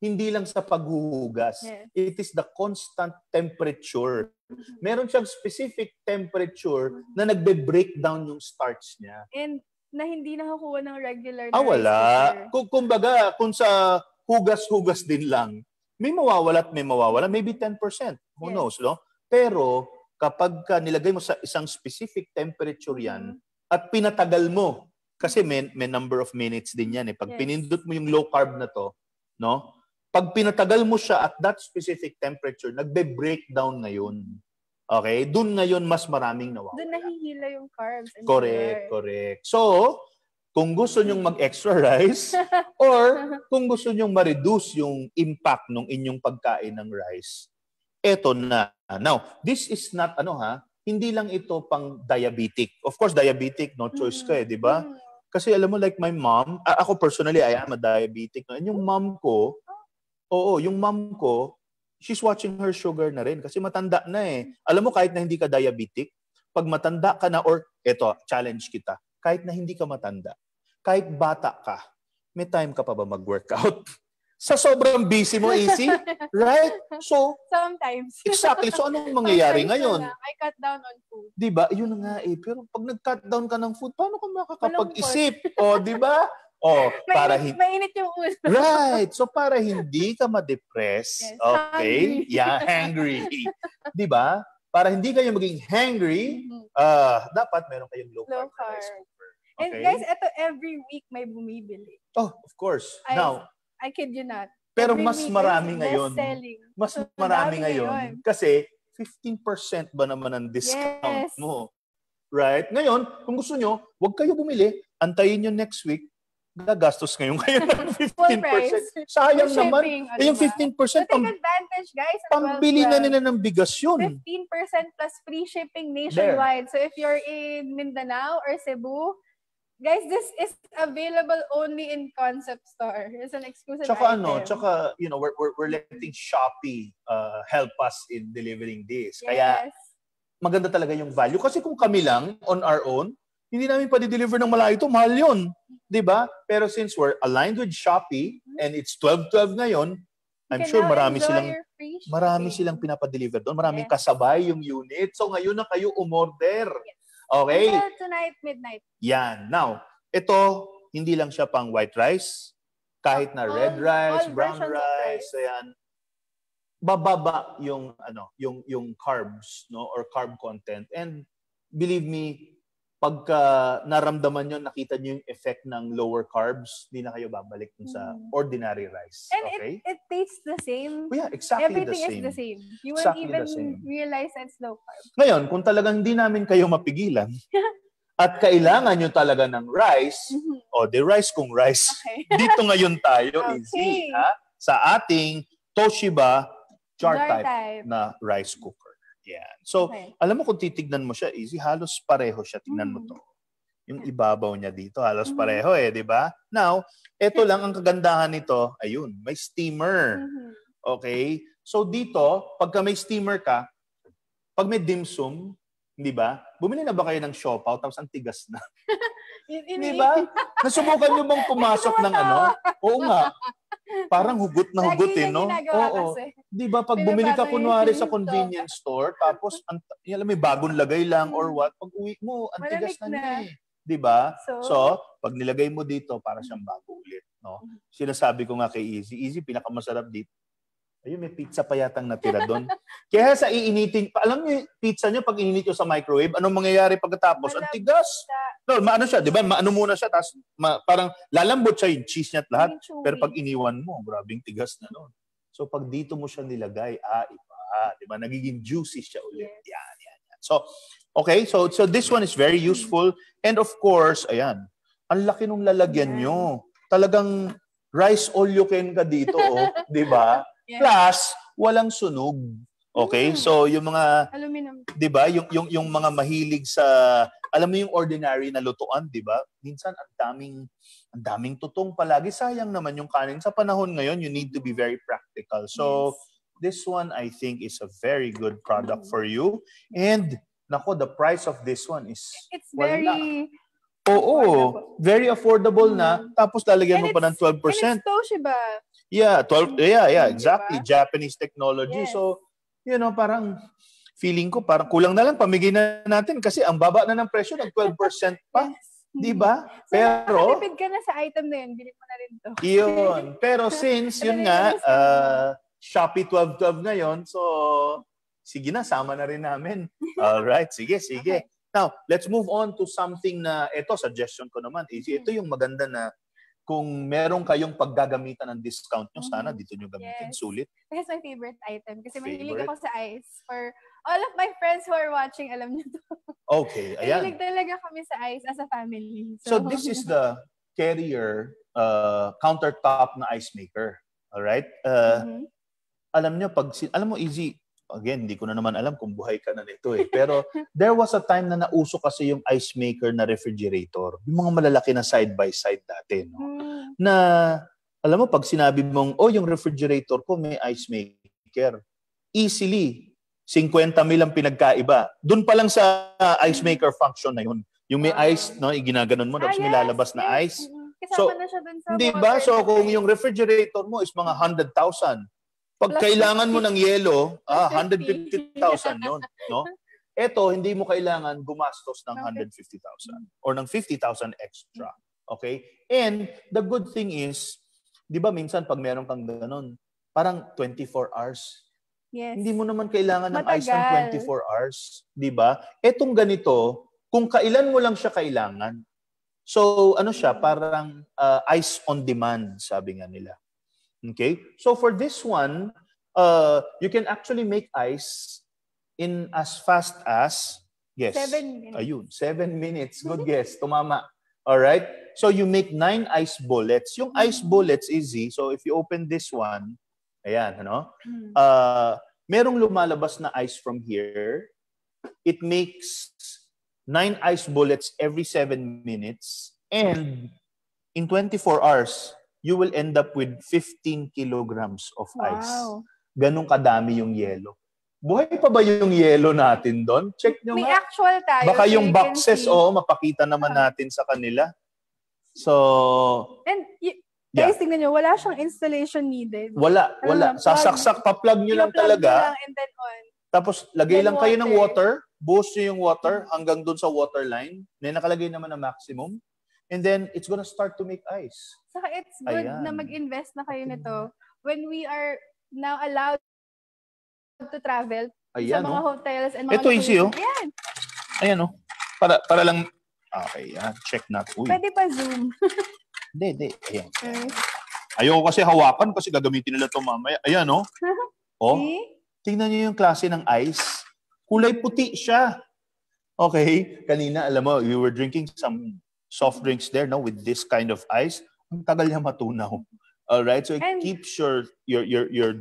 hindi lang sa paghuhugas. Yes. It is the constant temperature. Meron siyang specific temperature na nagbe-breakdown yung starch niya. And na hindi nakakuha ng regular rice wala. Kumbaga, kung sa hugas-hugas din lang, may mawawala at may mawawala. Maybe 10%. Who knows, no? Pero, kapag nilagay mo sa isang specific temperature yan, at pinatagal mo, kasi may number of minutes din yan. Pag pinindot mo yung low carb na to, no? Pag pinatagal mo siya at that specific temperature, nagbe-breakdown na yun. Okay? Doon ngayon mas maraming nawawala. Doon nahihila yung carbs. Correct. So, kung gusto nyong mag-extra rice or kung gusto nyong ma-reduce yung impact ng inyong pagkain ng rice, eto na. Now, this is not, hindi lang ito pang diabetic. Of course, diabetic, no choice ka di ba? Kasi alam mo, like my mom, ako personally, I am a diabetic. No? And yung mom ko, she's watching her sugar na rin kasi matanda na eh. Alam mo, kahit na hindi ka diabetic, pag matanda ka na, or eto, challenge kita, kahit na hindi ka matanda, kahit bata ka, may time ka pa ba mag-workout? Sa sobrang busy mo, easy? Right? So, sometimes. Exactly. So, anong mangyayari ngayon? I cut down on food. Diba? Yun na nga eh. Pero pag nag-cut down ka ng food, paano ka makakapag-isip? Diba? Para mainit yung ulo. Right. So, para hindi ka ma-depress. Yes, okay? Hungry. Yeah, hangry. Diba? Para hindi kayo maging hangry, dapat meron kayong low carb. Okay? And guys, ito every week may bumibili. Oh, of course. I kid you not. Pero mas marami ngayon. Mas marami ngayon. Kasi 15% ba naman ang discount mo? Right? Ngayon, kung gusto nyo, huwag kayo bumili. Antayin nyo next week. Gagastos ngayon kayo ng 15%. Sayang naman. Yung 15%. So take advantage, guys. Pambili na nila ng bigas yun. 15% plus free shipping nationwide. So if you're in Mindanao or Cebu, guys, this is available only in Concept Store. It's an exclusive item. Tsaka, we're letting Shopee help us in delivering this. Yes. Kaya, maganda talaga yung value. Kasi kung kami lang, on our own, hindi namin pa-deliver ng malayo ito. Mahal yun. Diba? Pero since we're aligned with Shopee, and it's 12/12 ngayon, I'm sure marami silang pinapadeliver doon. Maraming kasabay yung unit. So, ngayon na kayo umorder. Yes. Okay? Until tonight, midnight. Yan. Now, ito, hindi lang siya pang white rice. Kahit na red rice, brown rice, ayan. Bababa yung carbs, no, or carb content. And believe me, pagka naramdaman nyo, nakita nyo yung effect ng lower carbs, hindi na kayo babalik dun sa ordinary rice. And okay? it tastes the same. Yeah, exactly Everything the same. Everything is the same. You won't even realize that it's low carb. Ngayon, kung talagang hindi namin kayo mapigilan, at kailangan nyo talaga ng rice, o the rice kung rice, dito ngayon tayo, easy, ha? Sa ating Toshiba jar type na rice cooker. Yan. So, alam mo kung titignan mo siya, easy, halos pareho siya. Tingnan mo to. Yung ibabaw niya dito, halos pareho di ba? Now, ito lang ang kagandahan nito, ayun, may steamer. Okay? So dito, pagka may steamer ka, pag may dim sum, di ba? Bumili na ba kayo ng siopaw tapos ang tigas na? Di ba? Nasubukan nyo bang pumasok ng ano? Oo nga. Parang hugot na hugot no? Oo. Di ba? Pag bumili ka kunwari sa convenience store, tapos may bagong lagay lang or what, pag uwi mo, ang tigas na niya eh. Di ba? So, pag nilagay mo dito, para siyang bago ulit. No? Sinasabi ko nga kay Easy, pinakamasarap dito. Ayun, may pizza pa yatang natira doon. Kaya sa iinitin, alam niyo, pizza niyo pag ininit niyo sa microwave, anong mangyayari pagkatapos? Ang tigas. No, maano siya, di ba? Maano muna siya, tapos parang lalambot siya yung cheese niya at lahat. Pero pag iniwan mo, grabing tigas na noon. So pag dito mo siya nilagay, iba. Di ba? Nagiging juicy siya ulit. Yan. So, okay, so this one is very useful. And of course, ayan, ang laki nung lalagyan nyo. Talagang rice all you can ka dito, di ba? Plus, walang sunog. Okay? So, yung mga, di ba, yung mga mahilig sa, alam mo yung ordinary na lutuan, di ba? Minsan, ang daming tutong palagi. Sayang naman yung kanin. Sa panahon ngayon, you need to be very practical. So, this one, I think, is a very good product for you. And, nako, the price of this one is, it's very... affordable. Very affordable na. Tapos, lalagyan mo pa ng 12%. And it's Toshiba. Yeah, exactly. Diba? Japanese technology. Yes. So, parang feeling ko parang kulang na lang pamigay na natin kasi ang baba na ng presyo ng 12% pa. Di ba? So, pero nakatipid ka na sa item na yun, bili mo na rin to. Yun. Pero since yun nga, Shopee 12/12 ngayon, so sige na, sama na rin namin. Alright, sige. Okay. Now, let's move on to something na, ito, suggestion ko naman, Easy. Ito yung maganda na kung meron kayong paggagamitan ng discount nyo, sana dito nyo gamitin. Yes. Sulit. That's my favorite item. Kasi mahilig ako sa ice. For all of my friends who are watching, alam nyo to. Okay, ayan. Mahilig talaga kami sa ice as a family. So this is the Carrier countertop na ice maker. Alright? Alam nyo, alam mo, Easy, again, hindi ko na naman alam kung buhay ka na nito eh. Pero there was a time na nauso kasi yung ice maker na refrigerator. Yung mga malalaki na side-by-side dati. No? Na, alam mo, pag sinabi mong, yung refrigerator ko may ice maker. Easily, 50 mil ang pinagkaiba. Doon pa lang sa ice maker function na yun. Yung may ice, no, ginaganon mo, tapos may lalabas na ice. So, na siya dun sa hindi ba? So, kung yung refrigerator mo is mga 100,000, pag kailangan mo ng yelo, 150,000 yun. No? Ito, hindi mo kailangan gumastos ng 150,000 or ng 50,000 extra. Okay? And the good thing is, di ba minsan pag meron kang ganun, parang 24 hours. Yes. Hindi mo naman kailangan ng ice ng 24 hours. Di ba? Etong ganito, kung kailan mo lang siya kailangan. So, ano siya? Parang ice on demand, sabi nga nila. Okay? So for this one, you can actually make ice in as fast as, 7 minutes. Ayun, 7 minutes. Good guess. Tumama. Alright? So you make 9 ice bullets. Yung ice bullets, Easy. So if you open this one, ayan, ano? Merong lumalabas na ice from here. It makes 9 ice bullets every 7 minutes. And in 24 hours, you will end up with 15 kilograms of ice. Ganun kadami yung yelo. Buhay pa ba yung yelo natin doon? Check nyo may nga. May actual tayo. Baka yung boxes, mapakita naman natin sa kanila. So, and guys, tingnan nyo, wala siyang installation needed. Wala. Sasaksak, pa-plug nyo lang talaga. And then on. Tapos, lagay lang kayo ng water. Boost nyo yung water hanggang doon sa water line. May nakalagay naman na maximum. And then, it's gonna start to make ice. Saka it's good na mag-invest na kayo nito when we are now allowed to travel sa mga hotels and mga... Ito, Easy, Ayan. Ayan, Para lang... Okay, check natin. Pwede pa zoom. Hindi. Ayan. Ayoko kasi hawakan kasi gagamitin nila ito mamaya. Ayan, See? Tingnan niyo yung klase ng ice. Kulay puti siya. Okay, kanina, alam mo, you were drinking some soft drinks there, no, with this kind of ice. Ang tagal niya matunaw. All right, so it keeps your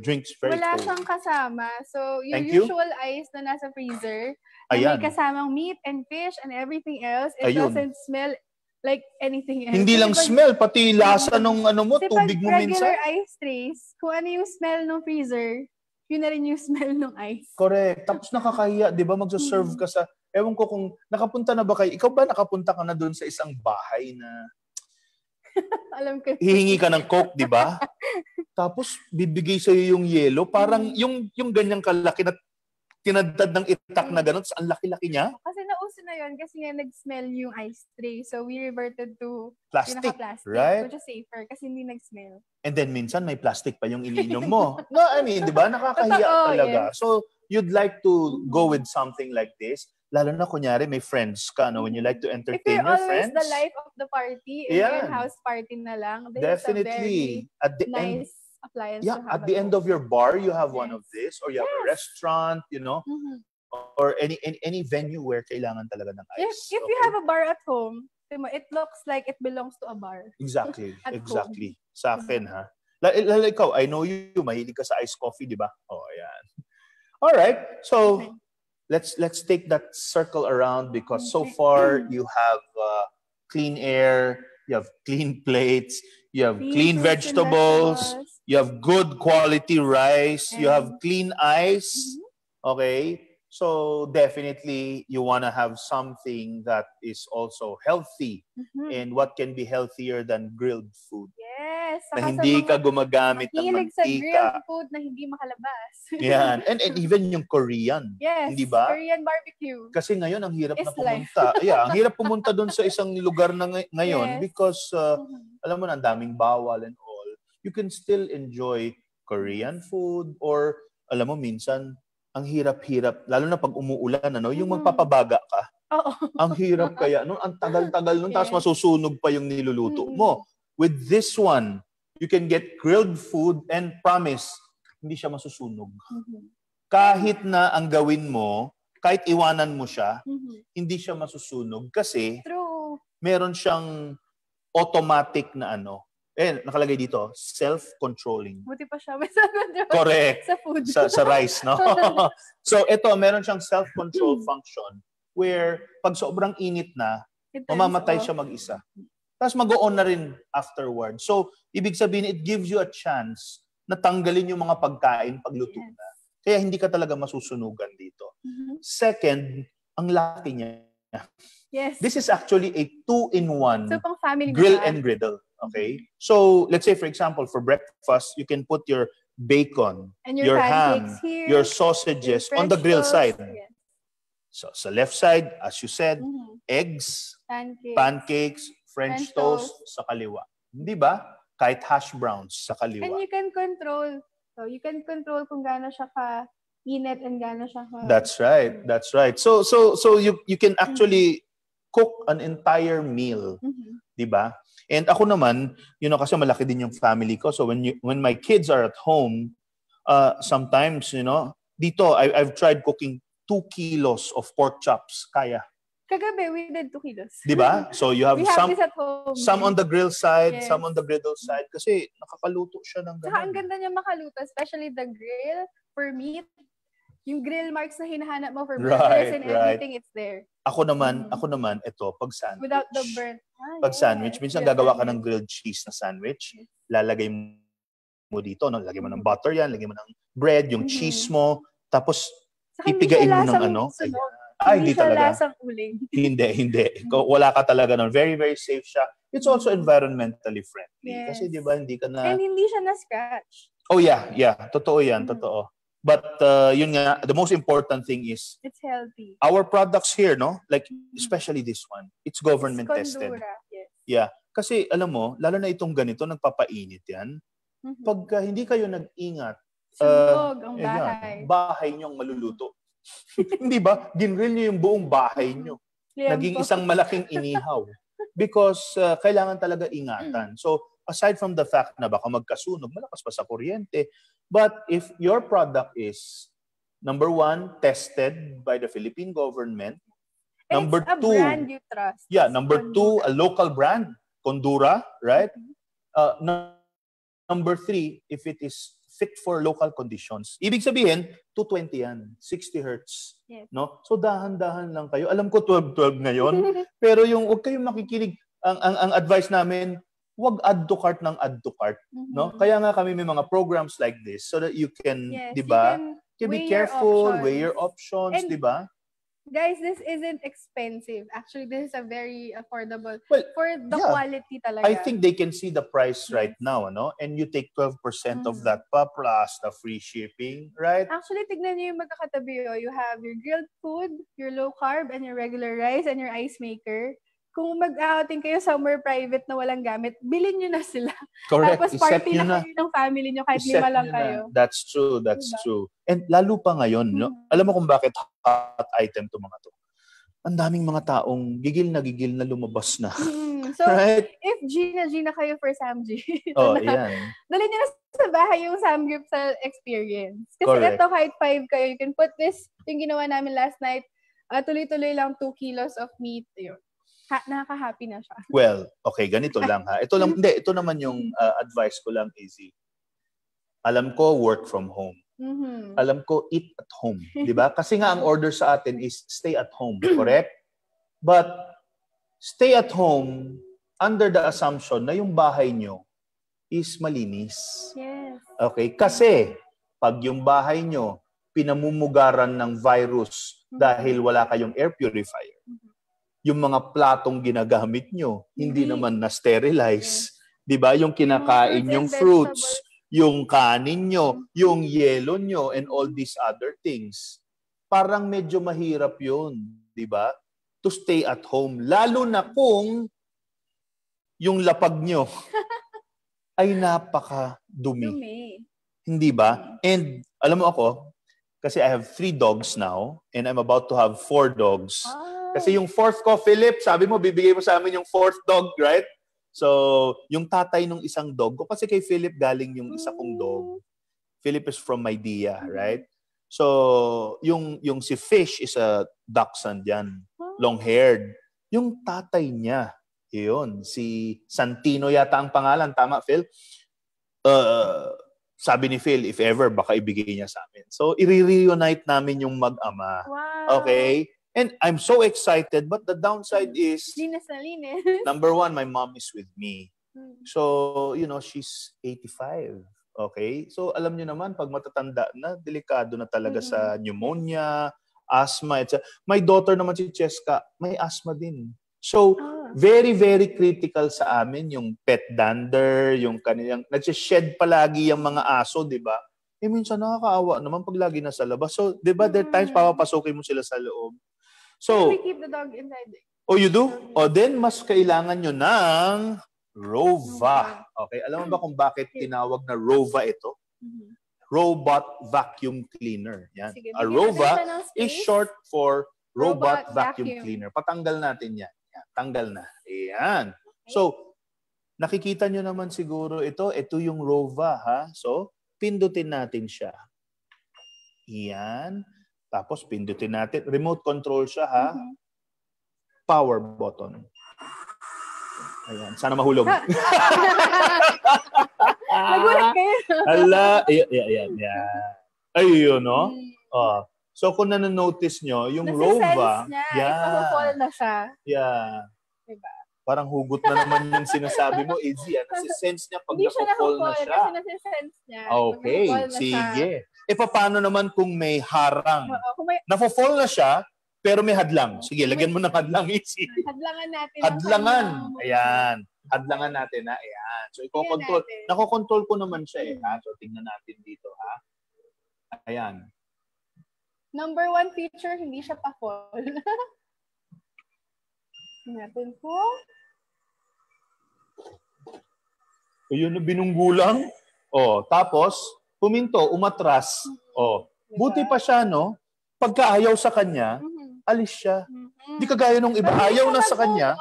drinks very wala cold. siyang kasama. So, yung Thank you. usual ice na nasa freezer, na may kasamang meat and fish and everything else, it doesn't smell like anything else. Hindi lang smell, pati lasa nung ano mo, tubig mo minsan. Regular ice trays, kung ano yung smell ng freezer, yun na rin yung smell ng ice. Correct. Tapos nakakahiya, di ba? Magsaserve ka sa, ewan ko kung nakapunta na ba kayo, ikaw ba nakapunta ka na doon sa isang bahay na alam ko. Hihingi ka ng Coke, di ba? Tapos bibigay sa'yo yung yelo, parang yung ganyang kalaki na tinadtad ng itak na gano'n, ang laki-laki niya. Kasi nauso na yun kasi nga nag-smell yung ice tray. So we reverted to plastic, right? Which is safer kasi hindi nag-smell. And then minsan may plastic pa yung iniinom mo. No, I mean, di ba? Nakakahiya talaga. Yes. So you'd like to go with something like this. Lalo na kunyari may friends ka, no? When you like to entertain your friends. If you're always the life of the party, and house party na lang, definitely. At the nice end, appliance. Yeah, at the end of your bar, you have one of this, or you have a restaurant, you know, or any venue where kailangan talaga ng ice. If you have a bar at home, it looks like it belongs to a bar. Exactly, exactly. Home. Sa akin, ha? Lalo ikaw, I know you, mahilig ka sa iced coffee, di ba? Oh, ayan. All right, so let's take that circle around because so far you have clean air, you have clean plates, you have clean vegetables, you have good quality rice, you have clean ice. Okay? So definitely you want to have something that is also healthy. And what can be healthier than grilled food? Yes. Na hindi ka gumagamit ng mantika. Sa grilled food na hindi makalabas. Yan. And even yung Korean. Yes. Hindi ba? Korean barbecue. Kasi ngayon ang hirap na pumunta. Ang hirap pumunta doon sa isang lugar na ngayon because alam mo na, ang daming bawal and all. You can still enjoy Korean food or alam mo minsan ang hirap-hirap, lalo na pag umuulan, ano, yung magpapabaga ka. Ang hirap kaya, no? Ang tagal-tagal nun, tapos masusunog pa yung niluluto mo. With this one, you can get grilled food and promise, hindi siya masusunog. Kahit na ang gawin mo, kahit iwanan mo siya, hindi siya masusunog kasi meron siyang automatic na ano, nakalagay dito, self-controlling. Buti pa siya. May self-control. Correct. Sa food. Sa rice, no? So, ito, meron siyang self-control function where pag sobrang init na, mamamatay siya mag-isa. Tapos mag-o-on na rin afterward. So, ibig sabihin, it gives you a chance na tanggalin yung mga pagkain pagluto na. Kaya hindi ka talaga masusunugan dito. Second, ang laki niya. Yes. This is actually a 2-in-1 family grill and griddle. Okay? So, let's say, for example, for breakfast, you can put your bacon, and your ham, here, your sausages on the grill side. Yes. So, sa left side, as you said, eggs, pancakes, French toast sa kaliwa. Di ba? Kahit hash browns sa kaliwa. And you can control. So, you can control kung gaano siya ka-init and gaano siya ka... That's right. That's right. So you can actually cook an entire meal. Di ba? And ako naman, kasi malaki din yung family ko. So when my kids are at home, sometimes, dito, I've tried cooking 2 kilos of pork chops. Kaya. Kagabi, we did 2 kilos. Di ba? So you have, this at home. Some on the grill side, some on the griddle side. Kasi nakakaluto siya ng ganun. Saka ang ganda niya makaluto, especially the grill for meat. Yung grill marks na hinahanap mo for burgers and everything, it's there. Ako naman, ito, pag sandwich. Without the burnt. Pag sandwich, minsan gagawa ka ng grilled cheese na sandwich. Lalagay mo dito, no? Lagay mo ng butter yan, lagay mo ng bread, yung cheese mo, tapos ipigain mo ng ano. Hindi talaga. Lasang uling. Hindi. Wala ka talaga nun. Very, very safe siya. It's also environmentally friendly. Kasi di ba, hindi ka na... And hindi siya na-scratch. Oh yeah. Totoo yan, totoo. But yun nga, the most important thing is it's healthy. Our products here, no? Like especially this one, it's government tested. Yes. Yeah. Kasi alam mo, lalo na itong ganito, nagpapainit yan. Pag hindi kayo nag-ingat, sunog ang bahay. Bahay niyong maluluto. Hindi ba? Ginrill niyo yung buong bahay niyo. Naging isang malaking inihaw. Because kailangan talaga ingatan. So, aside from the fact na baka magkasunog, malakas pa sa kuryente. But if your product is, number one, tested by the Philippine government, Number it's a 2, brand you trust. yeah, It's number 2, a local brand, Condura, right? Number 3, if it is fit for local conditions. Ibig sabihin, 220 yan, 60 hertz. Yes. No? So dahan-dahan lang kayo. Alam ko 12-12 ngayon, pero yung huwag kayong makikinig. Ang advice namin, huwag add to cart ng add to cart. No? Kaya nga kami may mga programs like this so that you can, yes, di ba? you be careful, weigh your options, and, di ba? Guys, this isn't expensive. Actually, this is a very affordable for the quality talaga. I think they can see the price right now, no? And you take 12% of that pa plus the free shipping, right? Actually, tignan niyo yung magkakatabi. You have your grilled food, your low carb, and your regular rice, and your ice maker. Kung mag-outing kayo somewhere private na walang gamit, bilhin nyo na sila. Correct. Tapos party na kayo ng family nyo kahit 5 lang kayo. That's true. That's true. And lalo pa ngayon, no? Alam mo kung bakit hot item to mga to? Ang daming mga taong gigil na lumabas na. So, right? if Gina kayo for Samgy, yan. Dali nyo na sa bahay yung Samgyup sa experience. Kasi Correct. ito, kahit 5 kayo, you can put this, yung ginawa namin last night, tuloy-tuloy lang 2 kilos of meat. Yun. Nakaka-happy na siya. Well, okay, ganito lang ha. Ito naman yung advice ko lang, Easy. Alam ko, work from home. Alam ko, eat at home. Diba? Kasi nga ang order sa atin is stay at home, correct? But stay at home under the assumption na yung bahay nyo is malinis. Yes. Okay? Kasi pag yung bahay nyo pinamumugaran ng virus dahil wala kayong air purifier, yung mga platong ginagamit nyo, hindi naman na-sterilize. Diba? Yung kinakain yung fruits, yung kanin nyo, yung yelo nyo, and all these other things. Parang medyo mahirap yun. Diba? To stay at home. Lalo na kung yung lapag nyo ay napaka-dumi. Hindi ba? And alam mo ako, kasi I have 3 dogs now, and I'm about to have 4 dogs. Kasi yung 4th ko, Philip, sabi mo, bibigay mo sa amin yung 4th dog, right? So, yung tatay ng isang dog ko, kasi kay Philip galing yung isa kong dog. Philip is from Maydea, right? So, yung si Fish is a dachshund yan. Long-haired. Yung tatay niya, yun, si Santino yata ang pangalan. Tama, Phil? Sabi ni Phil, if ever, baka ibigay niya sa amin. So, i-reunite namin yung mag-ama. Wow. Okay? And I'm so excited, but the downside is, number 1, my mom is with me. So, she's 85. Okay? So, alam niyo naman, pag matatanda na, delikado na talaga sa pneumonia, asthma, etc. My daughter naman si Cheska, may asthma din. So, very, very critical sa amin yung pet dander, yung kanilang, nagsished palagi yung mga aso, di ba? Minsan nakakaawa naman pag lagi nasa labas. So, di ba, there are times papapasukin mo sila sa loob. So, we keep the dog inside. Oh, you do? O, then mas kailangan nyo ng Rova. Okay, alam mo ba kung bakit tinawag na Rova ito? Robot Vacuum Cleaner. Yan. Sige, A Rova is short for Robot Vacuum Cleaner. Patanggal natin yan. Yan. Tanggal na. Ayan. So, nakikita nyo naman siguro ito. Ito yung Rova, ha? So, pindutin natin siya. Yan. Tapos, pindutin natin. Remote control siya, ha? Power button. Ayan. Sana mahulog. Nagulat kayo. Ala. Ayan. Ayun, no? So, kung nanonotice nyo, yung Rova, Nasa-fall na siya. Yeah. Diba? Parang hugot na naman yung sinasabi mo, Izzy. Nasi-sense niya pag naka-fall na siya. Kasi nasi-sense niya. Okay, sige. Paano naman kung may harang? Nafo-fall na siya, pero may hadlang. Sige, lagyan mo ng hadlang, Izzy. Hadlangan natin. Hadlangan. Ayan. Hadlangan natin, ha? Ayan. So, iko-control. Nako-control ko naman siya, ha? So, tingnan natin dito, ha? Ayan. Number 1 feature, hindi siya pa-fall. Natin po. Yun, binunggulang. Tapos, puminto, umatras. Buti pa siya, no? Pagka ayaw sa kanya, alis siya. Hindi kagaya nung iba. Ayaw na sa kanya.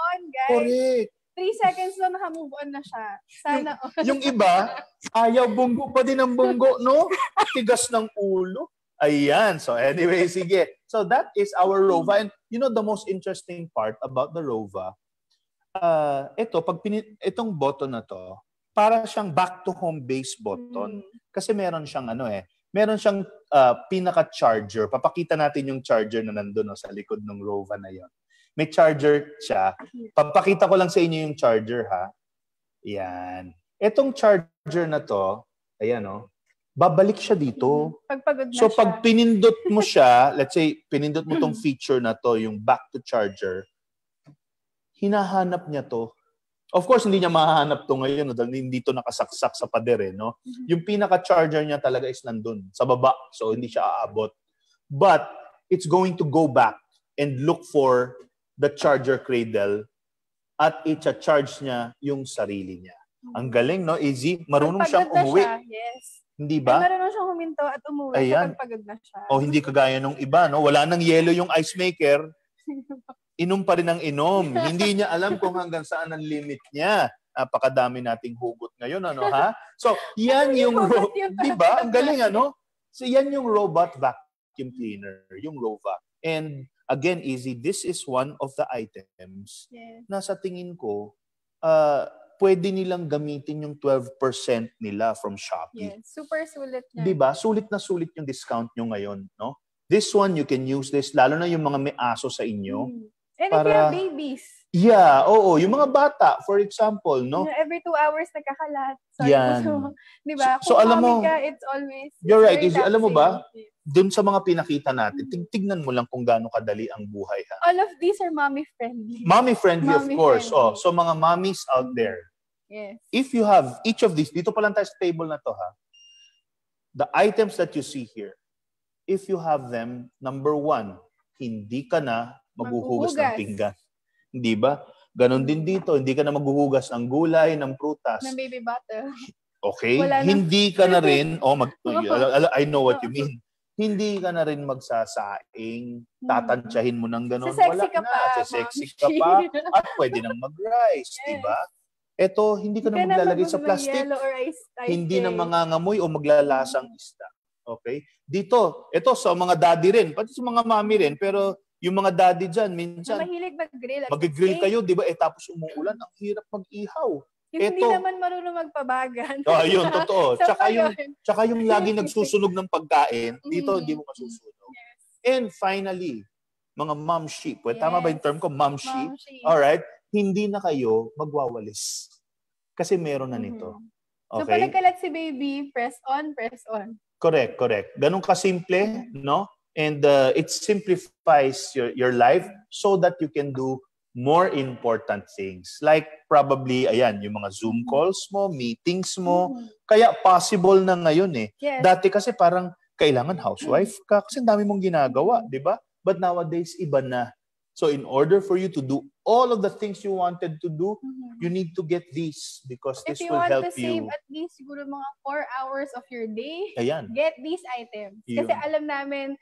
Correct. 3 seconds lang naka-move on na siya. Sana yung iba, ayaw bunggo pa din ng bunggo, no? Tigas ng ulo. Ayan. So anyway, sige. So that is our Rova. And the most interesting part about the Rova, itong button na to, para siyang back to home base button. Kasi meron siyang pinaka-charger. Papakita natin yung charger na nandun sa likod ng Rova na yon. May charger siya. Papakita ko lang sa inyo yung charger, ha. Yan. Itong charger na to, ayan, babalik siya dito. Pagpagod na so, siya. pag pinindot mo siya, let's say, pinindot mo tong feature na to, yung back to charger, hinahanap niya to. Of course, hindi niya mahahanap to ngayon dahil hindi to nakasaksak sa pader, no? Yung pinaka-charger niya talaga is nandun, sa baba. So, hindi siya aabot. But, it's going to go back and look for the charger cradle at i-charge niya yung sarili niya. Ang galing, no? Easy. Marunong siyang umuwi. Yes. Hindi ba? Ay, marunong siyang huminto at umuwi kapag pagod na siya. O, hindi kagaya nung iba, no? Wala nang yelo yung ice maker. Inom pa rin ang inom. Hindi niya alam kung hanggang saan ang limit niya. Napakadami nating hugot ngayon, ha? So, yan yung di ba? Ang galing, So, yan yung robot vacuum cleaner, yung Rova. And again, Easy, this is one of the items na sa tingin ko, pwede nilang gamitin yung 12% nila from Shopee. Yes, super sulit niya. Di ba? Sulit na sulit yung discount nyo ngayon, no? This one, you can use this, lalo na yung mga may aso sa inyo. And if you have babies. Yeah, oo. Yung mga bata, for example, no? Every 2 hours nagkakalat. Yan. Di ba? So, kung alam mo, ka, it's always... You're right, Izzy. Alam mo ba, dun sa mga pinakita natin, tignan mo lang kung gaano kadali ang buhay, ha? All of these are mommy-friendly. Mommy-friendly, of course. Oh, so, mga mommies out there, yes. If you have each of these, dito pa lang tayo sa table na to, ha? The items that you see here, if you have them, number 1, hindi ka na maghuhugas ng pinggan. Hindi ba? Ganon din dito, hindi ka na maghuhugas ng gulay, ng prutas. Ng baby bottle. Okay? Hindi ka na rin, I know what you mean. Hindi ka na rin magsasaing, tatansyahin mo ng ganon. Wala na. Sexy ka pa. At pwede nang mag-rice, di ba? Ito, hindi ka na maglalagay sa plastic. Hindi na mangangamoy o maglalasang isda. Okay? Dito, ito sa mga daddy rin, pati sa mga mommy rin, pero yung mga daddy dyan, minsan, mahilig mag-grill. Mag-grill kayo, di ba? Tapos umuulan, ang hirap mag-ihaw. Yung hindi naman marunong magpabagan. Yun, totoo. So, tsaka yung lagi nagsusunog ng pagkain, dito hindi mo masusunog. Yes. And finally, mga mom sheep. Tama ba yung term ko? Mom sheep. Alright? Hindi na kayo magwawalis. Kasi meron na nito. Okay? So, pag nagkalat si baby, press on, press on. Correct. Ganun kasimple, no? And it simplifies your life so that you can do more important things. Like probably, yung mga Zoom calls mo, meetings mo. Kaya possible na ngayon eh. Yes. Dati kasi parang kailangan housewife ka kasi dami mong ginagawa, di ba? But nowadays, iba na. So in order for you to do all of the things you wanted to do, you need to get these because this will help you. If you want to save at least siguro mga 4 hours of your day, Ayan. Get these items. Kasi alam namin,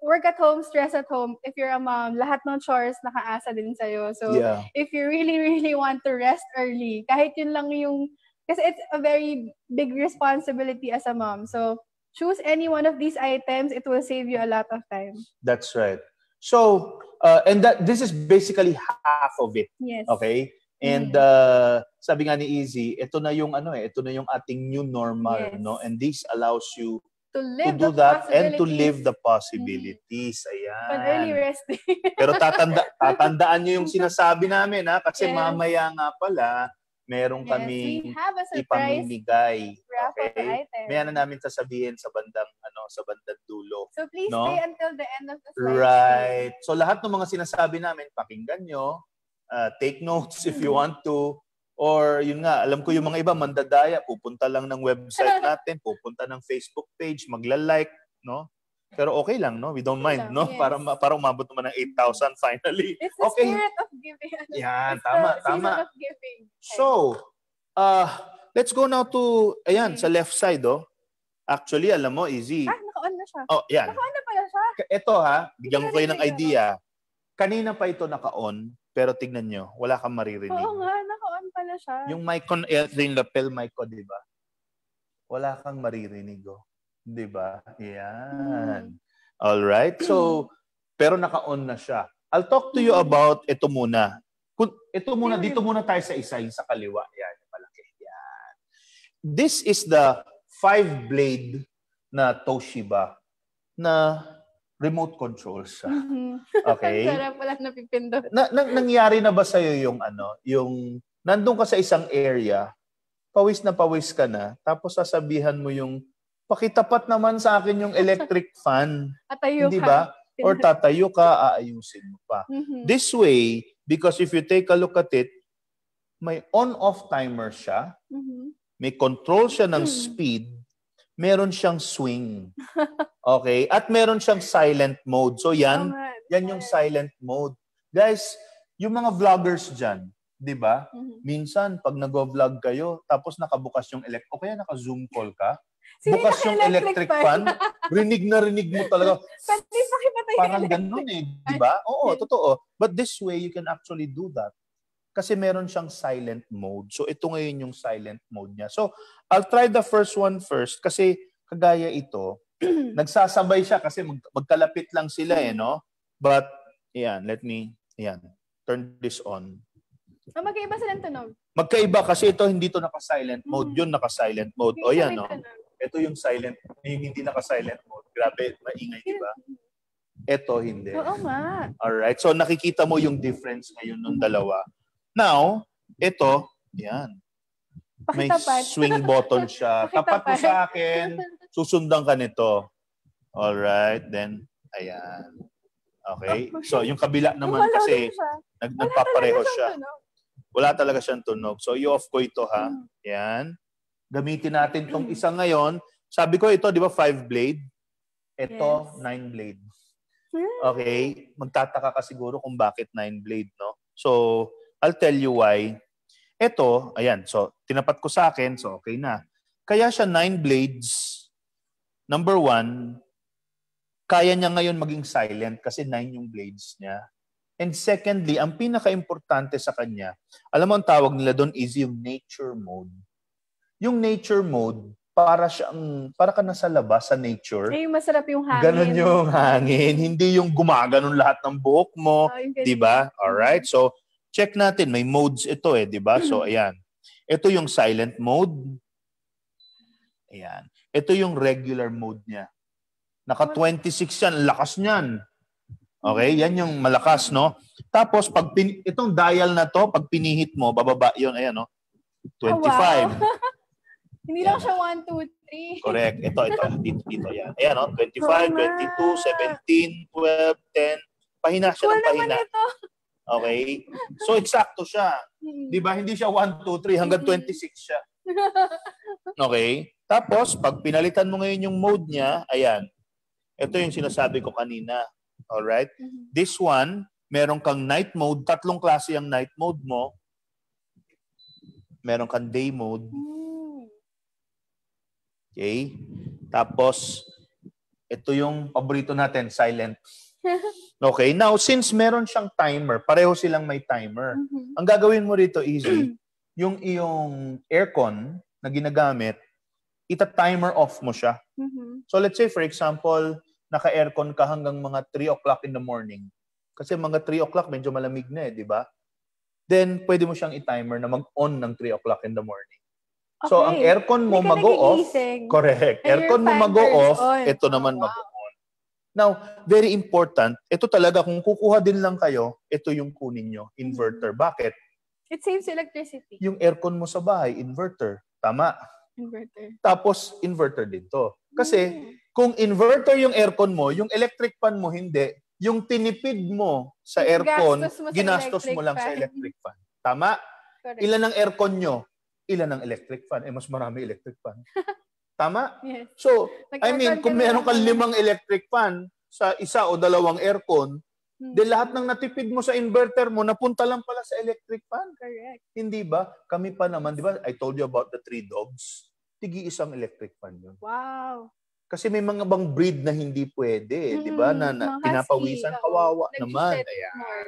work at home, stress at home. If you're a mom, lahat ng chores nakaasa din sa'yo. So, if you really, really want to rest early, kahit yun lang yung, kasi it's a very big responsibility as a mom. So, choose any one of these items. It will save you a lot of time. That's right. So, and this is basically half of it. Yes. Okay? And sabi nga ni Easy, ito na yung ating new normal, no? And this allows you to do that and to live the possibilities. Ayan. An early resting. Pero tatandaan nyo yung sinasabi namin, ha? Kasi mamaya nga pala, meron kaming ipamimigay. Okay? May na namin sasabihin sa bandang dulo. So please stay until the end of the slide. Right. So lahat ng mga sinasabi namin, pakinggan nyo. Take notes if you want to. Or yun nga, alam ko yung mga iba mandadaya, pupunta lang ng website natin, pupunta ng Facebook page, magla-like, no? Pero okay lang, no? We don't mind, no? Yes. Para umabot naman ng 8,000 finally. It's the spirit of giving. Yan, tama. Of giving. So, let's go now to, sa left side, Actually, alam mo, Easy. Naka-on na siya. Oh, yan. Naka-on na pala siya. Ito, bigyan ko kayo ng idea. Kanina pa ito naka-on, pero tignan nyo, wala kang maririnig. Oo nga, naka-on pala siya. Yung mic ko, yung lapel mic ko, di ba? Wala kang maririnig, di ba? Yan. Alright. So, pero naka-on na siya. I'll talk to you about ito muna. Dito muna tayo sa isa, yung sa kaliwa. Yan, malaki. Yan. This is the 5-blade na Toshiba na remote control siya. Okay? Sarap pala napipindot. Nangyari na ba sa'yo yung nandun ka sa isang area, pawis na pawis ka na, tapos sasabihan mo yung, pakitapat naman sa akin yung electric fan. Tatayo Hindi ka. ba? Or tatayo ka, aayusin mo pa. This way, because if you take a look at it, may on-off timer siya, may control siya ng speed, meron siyang swing. Okay? At meron siyang silent mode. So yan yung silent mode. Guys, yung mga vloggers dyan, di ba? Minsan, pag nag-vlog kayo, tapos nakabukas yung o kaya naka-zoom call ka, bukas yung electric fan, rinig na rinig mo talaga. Parang ganun di ba? Oo, totoo. But this way, you can actually do that. Kasi meron siyang silent mode. So, ito ngayon yung silent mode niya. So, I'll try the first one first kasi kagaya ito, nagsasabay siya kasi magkalapit lang sila no? But, turn this on. Magkaiba silang tunog. Magkaiba kasi ito hindi to naka-silent mode. Yun naka-silent mode. O yan, no? Ito yung silent, yung hindi naka-silent mode. Grabe, maingay, di ba? Ito, hindi. Oo nga. Alright, so nakikita mo yung difference ngayon ng dalawa. Now, ito, yan. May swing button siya. Tapat mo sa akin, susundan ka nito. Alright, then, ayan. Okay, so yung kabila naman kasi, nagpapareho siya. Wala talaga siyang tunog. So, i-off ko ito, ha? Yan. Gamitin natin tong isa ngayon. Sabi ko ito, di ba, 5-blade? Ito, 9-blade. Okay? Magtataka ka siguro kung bakit 9-blade, no? So, I'll tell you why. Ito, ayan. So, tinapat ko sa akin. So, okay na. Kaya siya 9 blades. Number 1, kaya niya ngayon maging silent kasi 9 yung blades niya. And secondly, ang pinaka-importante sa kanya, alam mo ang tawag nila doon is yung nature mode. Yung nature mode, para ka nasa labas sa nature. Masarap yung hangin. Ganon yung hangin. Hindi yung gumaganon lahat ng buhok mo. Di ba? Alright? So, check natin. May modes ito di ba? So, ayan. Ito yung silent mode. Ayan. Ito yung regular mode niya. Naka 26 yan. Lakas niyan. Okay? Yan yung malakas, no? Tapos, itong dial na to, pag pinihit mo, bababa yun. Ayan, no? 25. Oh, wow. Hindi lang siya 1, 2, 3. Correct. Ito. Dito, yan. Ayan, no? 25, 22, 17, 12, 10. Pahina siya ng pahina. Okay? So, eksakto siya. Di ba? Hindi siya 1, 2, 3. Hanggang 26 siya. Okay? Tapos, pag pinalitan mo ngayon yung mode niya, ayan. Ito yung sinasabi ko kanina. Alright? This one, meron kang night mode. 3 klase ang night mode mo. Meron kang day mode. Okay? Tapos, ito yung paborito natin, silent. Okay? Now, since meron siyang timer, pareho silang may timer. Ang gagawin mo rito, easy, yung iyong aircon na ginagamit, ita-timer off mo siya. So, let's say, for example, naka-aircon ka hanggang mga 3 o'clock in the morning. Kasi mga 3 o'clock, medyo malamig na di ba? Then, pwede mo siyang i-timer na mag-on ng 3 o'clock in the morning. Okay. So, ang aircon mo mag-o-off. Correct. And aircon mo mag-o-off, ito naman mag-on. Now, very important, ito talaga, kung kukuha din lang kayo, ito yung kunin nyo, inverter. Bakit? It saves electricity. Yung aircon mo sa bahay, inverter. Tama. Inverter. Tapos, inverter din to. Kasi, kung inverter yung aircon mo, yung electric fan mo hindi, yung tinipid mo sa aircon, ginastos mo lang sa electric fan. Tama? Correct. Ilan ang aircon nyo? Ilan ang electric fan? Mas marami electric fan. Tama? Yes. So, I mean, kung meron kang 5 electric fan sa 1 o 2 aircon, di lahat ng natipid mo sa inverter mo, napunta lang pala sa electric fan. Correct. Hindi ba? Kami pa naman, di ba? I told you about the 3 dogs. Tigi-1 electric fan yun. Wow. Kasi may mga bang breed na hindi pwede, di ba? Na pinapawisan, kawawa naman. Ayan.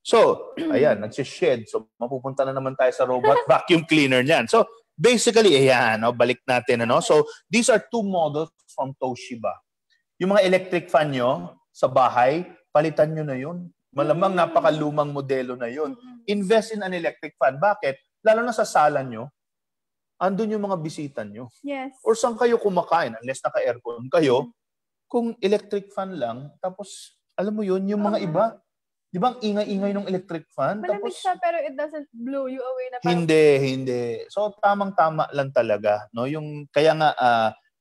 So, ayan, nagsished. So, mapupunta na naman tayo sa robot vacuum cleaner niyan. So, basically, ayan, balik natin. So, these are 2 models from Toshiba. Yung mga electric fan nyo sa bahay, palitan nyo na yun. Malamang napakalumang modelo na yun. Invest in an electric fan. Bakit? Lalo na sa sala nyo, andun yung mga bisita nyo. Yes. Or saan kayo kumakain, unless naka-aircon kayo, kung electric fan lang, tapos, alam mo yun, yung mga iba, di ba ang ingay-ingay ng electric fan? Malamig Tapos, siya, pero it doesn't blow you away na parang... Hindi. So, tamang-tama lang talaga. No? Yung, kaya nga,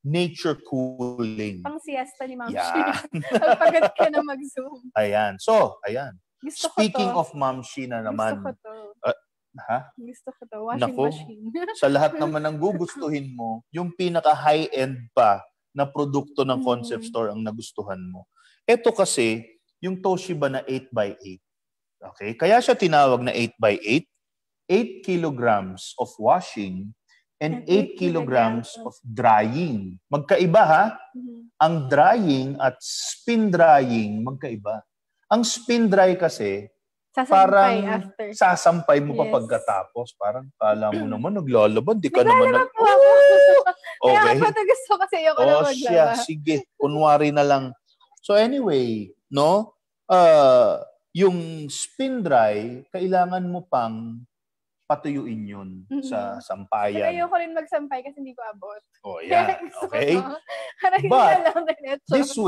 nature cooling. Pang siesta ni Ma'am Yan. Pagpagod ka na mag-zoom. Ayan. So, ayan. Gusto Speaking ko to. of Ma'am Sheena naman. Gusto ko to. Gusto ko to. Washing Naku, machine. sa lahat naman ng gugustuhin mo, yung pinaka-high-end pa na produkto ng concept store ang nagustuhan mo. Ito kasi, yung Toshiba na 8x8. Okay? Kaya siya tinawag na 8x8. 8 kilograms of washing and 8 kilograms of drying. Magkaiba ha? Ang drying at spin drying, magkaiba. Ang spin dry kasi, parang sasampay mo pa pagkatapos. Parang kala mo naman, naglalaban. Di ka naman po ako. Okay. Kaya ako gusto kasi ayoko na maglaba. Siya, sige. Kunwari na lang. So anyway, no? Yung spin dry, kailangan mo pang patuyuin yun sa sampayan. Pero ayoko rin magsampay kasi hindi ko abot. Oh, yeah. Okay? But, this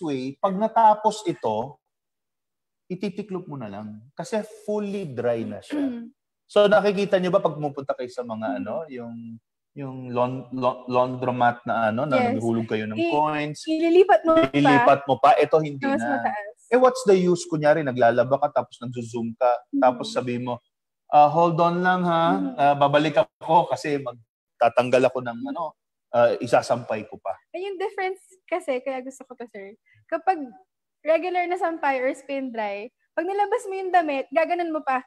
way, pag natapos ito, ititiklop mo na lang. Kasi fully dry na siya. So, nakikita nyo ba pag pumupunta kayo sa mga yung laundromat na na naghulog kayo ng coins. Ililipat mo pa. Ito hindi mas na. Mataas. What's the use? Kunyari, naglalaba ka tapos nag-zoom ka. Tapos sabi mo, hold on lang ha. Babalik ako kasi magtatanggal ako ng isasampay ko pa. Yung difference kasi, kaya gusto ko to, sir. Kapag regular na sampay or spin dry, pag nilabas mo yung damit, gaganan mo pa.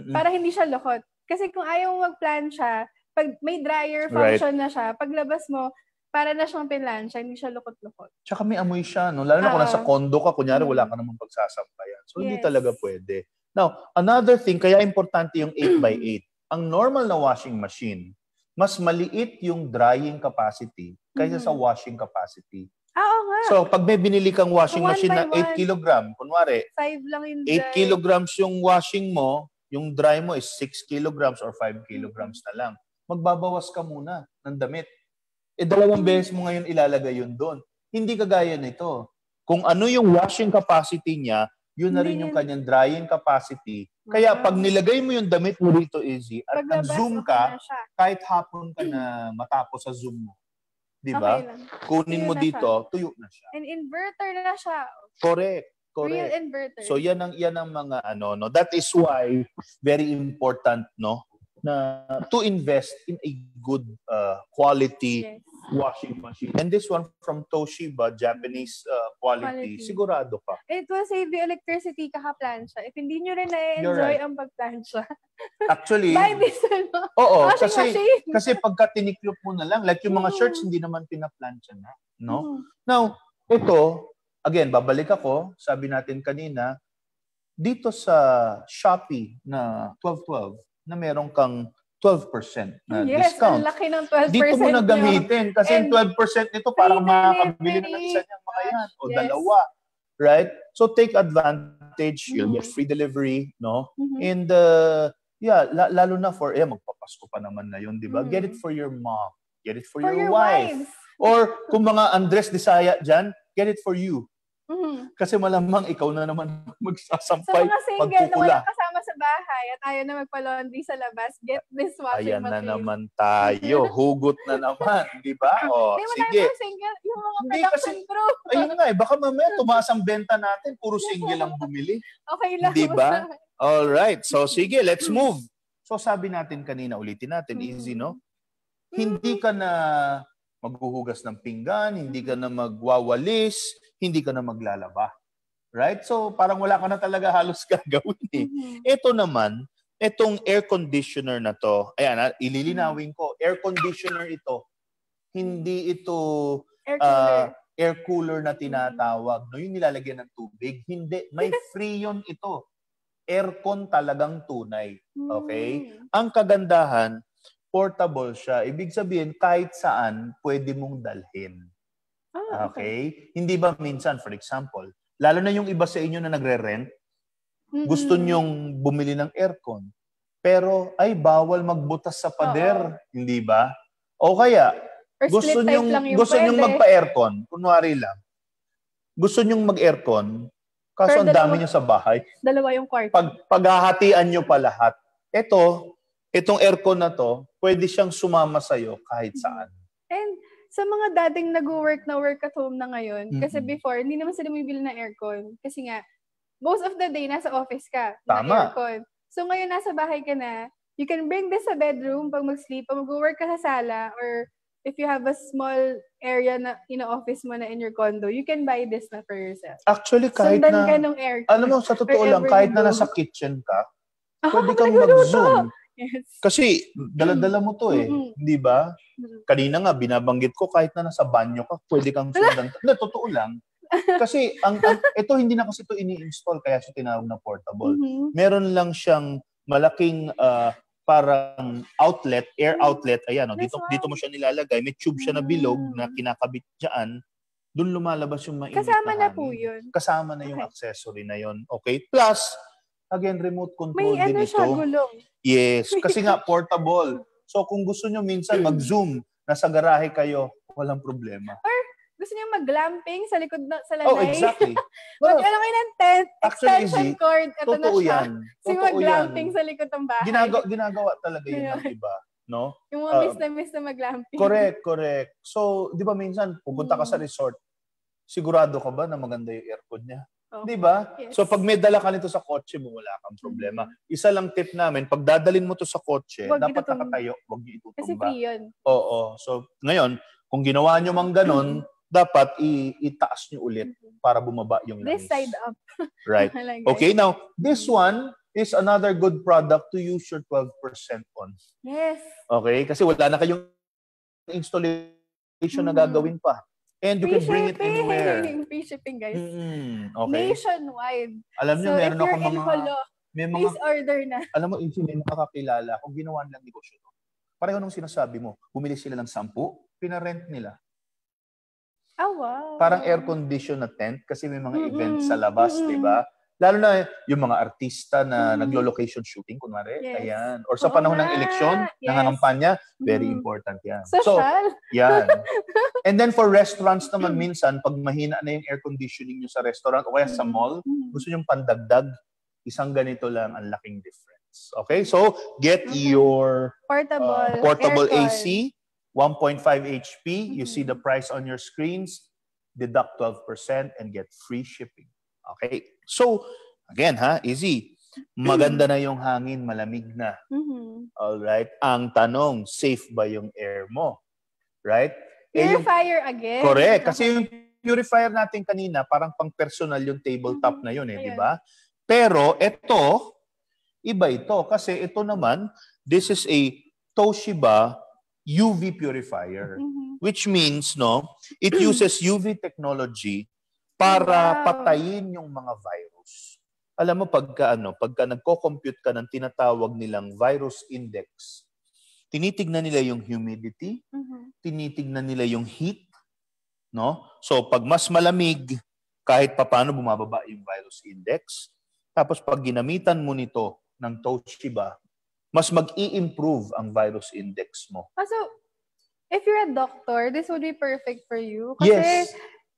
Para hindi siya lukot. Kasi kung ayaw mo mag-plancha, pag may dryer function na siya, paglabas mo, para na siyang pinlansya, hindi siya lukot-lukot. Tsaka may amoy siya, no? Lalo na kung nasa condo ka, kunyari wala ka namang pagsasampayan. So, hindi talaga pwede. Now, another thing, kaya importante yung 8x8. Ang normal na washing machine, mas maliit yung drying capacity kaysa sa washing capacity. Oo nga. So, pag may binili kang washing machine na 8 kilogram, kunwari, 5 lang yung 8 kilograms yung washing mo, yung dry mo is 6 kilograms or 5 kilograms na lang. Magbabawas ka muna ng damit. 2 beses mo ngayon ilalagay yun doon. Hindi kagaya nito. Kung ano yung washing capacity niya, yun na rin yung kanyang drying capacity. Kaya pag nilagay mo yung damit mo dito, Easy, at nag-zoom ka, kahit hapon ka na matapos sa zoom mo, di ba? Kunin mo dito, tuyo na siya. And inverter na siya. Correct. Real inverter. So yan ang mga no. That is why very important, no, na to invest in a good quality washing machine. And this one from Toshiba, Japanese quality. Sigurado ka. It will save you electricity kaka-plancha. If hindi nyo rin na-enjoy ang pag-plancha. Actually, buy this oo, kasi pagka tiniklop mo na lang, like yung mga shirts hindi naman pinaplancha na, no? Now, ito, again, babalik ako, sabi natin kanina, dito sa Shopee na 1212, na meron kang 12% na discount. Yes, ang laki ng 12% dito mo na gamitin. Kasi yung 12% nito parang makakabili na ng isa niyang mga yan. O dalawa. Right? So take advantage. You'll get free delivery. No? And lalo na for, magpapasko pa naman na yun. Diba? Get it for your mom. Get it for your wife. Or kung mga Andres Desaya dyan, get it for you. Kasi malamang ikaw na naman magsasampay. Sa mga single na walang kasama sa bahay at ayaw na magpa-laundry sa labas, get this washing machine. Ayan na naman tayo. Hugot na naman. Di ba? O, sige. Single, yung mga production crew. Ayun nga baka mamaya tumaas ang benta natin, puro single ang bumili. Okay lang. Di ba? Alright. So, sige, let's move. So, sabi natin kanina, ulitin natin, Easy, no? Hindi ka na maghuhugas ng pinggan, hindi ka na magwawalis, hindi ka na maglalaba. Right? So, parang wala ka na talaga halos gagawin eh. Ito naman, itong air conditioner na to, ayan, ililinawin ko, air conditioner ito, hindi ito air cooler na tinatawag. No, yung nilalagyan ng tubig. Hindi. May freon ito. Aircon talagang tunay. Okay? Ang kagandahan, portable siya. Ibig sabihin, kahit saan, pwede mong dalhin. Okay? Hindi ba minsan, for example, lalo na yung iba sa inyo na nagre-rent, gusto nyong bumili ng aircon. Pero, ay, bawal magbutas sa pader. Hindi ba? O kaya, gusto nyong magpa-aircon. Kunwari lang. Gusto nyong mag-aircon, kaso ang dami nyo sa bahay. Dalawa yung kwarto. Paghahatian nyo pa lahat. Itong aircon na to, pwede siyang sumama sa'yo kahit saan. And sa mga dating nag-work na work at home na ngayon, kasi before, hindi naman sila bumibili ng aircon. Kasi nga, most of the day, nasa office ka. Tama. Aircon. So ngayon, nasa bahay ka na, you can bring this sa bedroom pag mag-sleep, pag mag-work ka sa sala, or if you have a small area na office mo na in your condo, you can buy this na for yourself. Actually, kahit sundan ka nung aircon. Alam mo, sa totoo lang, kahit na nasa kitchen ka, pwede kang mag-zoom. Yes. Kasi, dala-dala mo to Hindi ba? Kanina nga, binabanggit ko, kahit na nasa banyo ka, pwede kang sundan. No, totoo lang. Kasi, ito hindi na kasi ito ini-install, kaya siya tinawag na portable. Meron lang siyang malaking parang outlet, air outlet, ayan, dito mo siya nilalagay, may tube siya na bilog na kinakabit dyan, doon lumalabas yung mainit kasama na na po yun. Kasama na yung accessory na yun. Okay? Plus, again, remote control may din ito. Siya, gulong. Yes, kasi nga portable. So kung gusto nyo minsan mag-zoom, nasa garahe kayo, walang problema. Or gusto niyo mag-glamping sa likod sa lanay? Oh, exactly. Well, kayo ng tent, extension cord, ito na siya. Kasi mag-glamping sa likod ng bahay. Ginagawa talaga yun ng iba. No? Yung mga miss na mag-glamping. Correct. So, di ba minsan, pupunta ka sa resort, sigurado ka ba na maganda yung aircon niya? Di ba? Yes. So, pag may dala ka nito sa kotse mo, wala kang problema. Isa lang tip namin, pag dadalin mo to sa kotse, dapat nakatayo, huwag niyo itutumba. Kasi free yun. Oo. So, ngayon, kung ginawa nyo mang ganon, dapat itaas nyo ulit para bumaba yung langis. This side up. Right. Okay, now, this one is another good product to use your 12% on. Yes. Okay? Kasi wala na kayong installation na gagawin pa. And you can bring it anywhere. Free shipping, guys. Okay. Nationwide. Alam nyo, meron ako please order na. Alam mo, may makakakilala. Kung ginawa nilang negosyo to, pareho nung sinasabi mo, bumili sila ng 10, pinarent nila. Oh, wow. Parang air condition na tent kasi may mga events sa labas, di ba? Lalo na yung mga artista na naglo-location shooting, kunwari. Yes. Ayan. Or sa panahon ng eleksyon, nangangampanya, very important yan. Social. So, yan. And then for restaurants naman, minsan, pag mahina na yung air conditioning nyo sa restaurant o kaya sa mall, gusto nyo pandagdag, isang ganito lang ang laking difference. Okay? So, get your portable AC, 1.5 HP. You see the price on your screens. Deduct 12% and get free shipping. Okay? So, again, easy. Maganda na yung hangin, malamig na. Alright? Ang tanong, safe ba yung air mo? Right? Purifier again. Correct. Kasi yung purifier natin kanina, parang pang-personal yung tabletop na yun, di ba? Pero, ito, iba ito. Kasi ito naman, this is a Toshiba UV purifier, which means, it uses UV technology para patayin yung mga virus. Alam mo, pagka nagko-compute ka ng tinatawag nilang virus index, tinitignan nila yung humidity, tinitignan nila yung heat, So, pag mas malamig, kahit papaano bumababa yung virus index. Tapos, pag ginamitan mo nito ng Toshiba, mas mag-i-improve ang virus index mo. So, if you're a doctor, this would be perfect for you. Kasi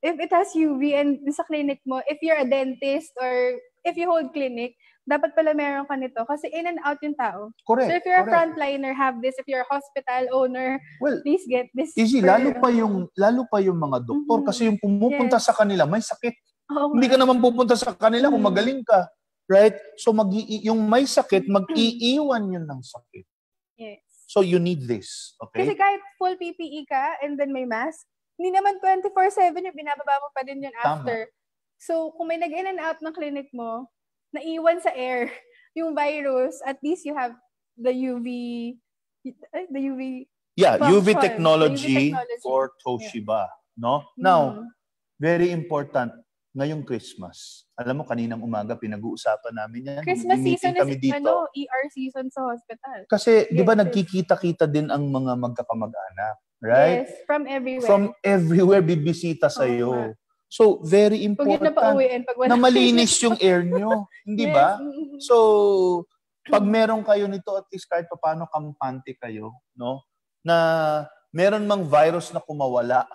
if it has UV and sa clinic mo, if you're a dentist or if you hold clinic, dapat pala meron ka nito kasi in and out yung tao. Correct. So if you're a frontliner, have this. If you're a hospital owner, please get this. Easy, lalo pa yung mga doktor kasi yung pumupunta sa kanila may sakit. Hindi ka naman pupunta sa kanila kung magaling ka. Right? So, yung may sakit, mag-iiwan yun ng sakit. Yes. So, you need this. Okay? Kasi kahit full PPE ka and then may mask, hindi naman 24/7 yung binababa mo pa din yun after. Tama. So, kung may nag-in and out ng clinic mo, naiwan sa air yung virus, at least you have the UV. Yeah, UV technology for Toshiba. No? Now, very important, ngayong Christmas. Alam mo, kaninang umaga, pinag-uusapan namin yan. Christmas season is ER season sa hospital. Kasi, di ba, nagkikita-kita din ang mga magkakamag-anak. Right? Yes, from everywhere. From everywhere, bibisita sa'yo. So, very Huwag yun na important pauwiin pag wala na malinis yung air nyo. Hindi ba? So, pag meron kayo nito, at least kahit paano kampante kayo, no? Na meron mang virus na kumawala,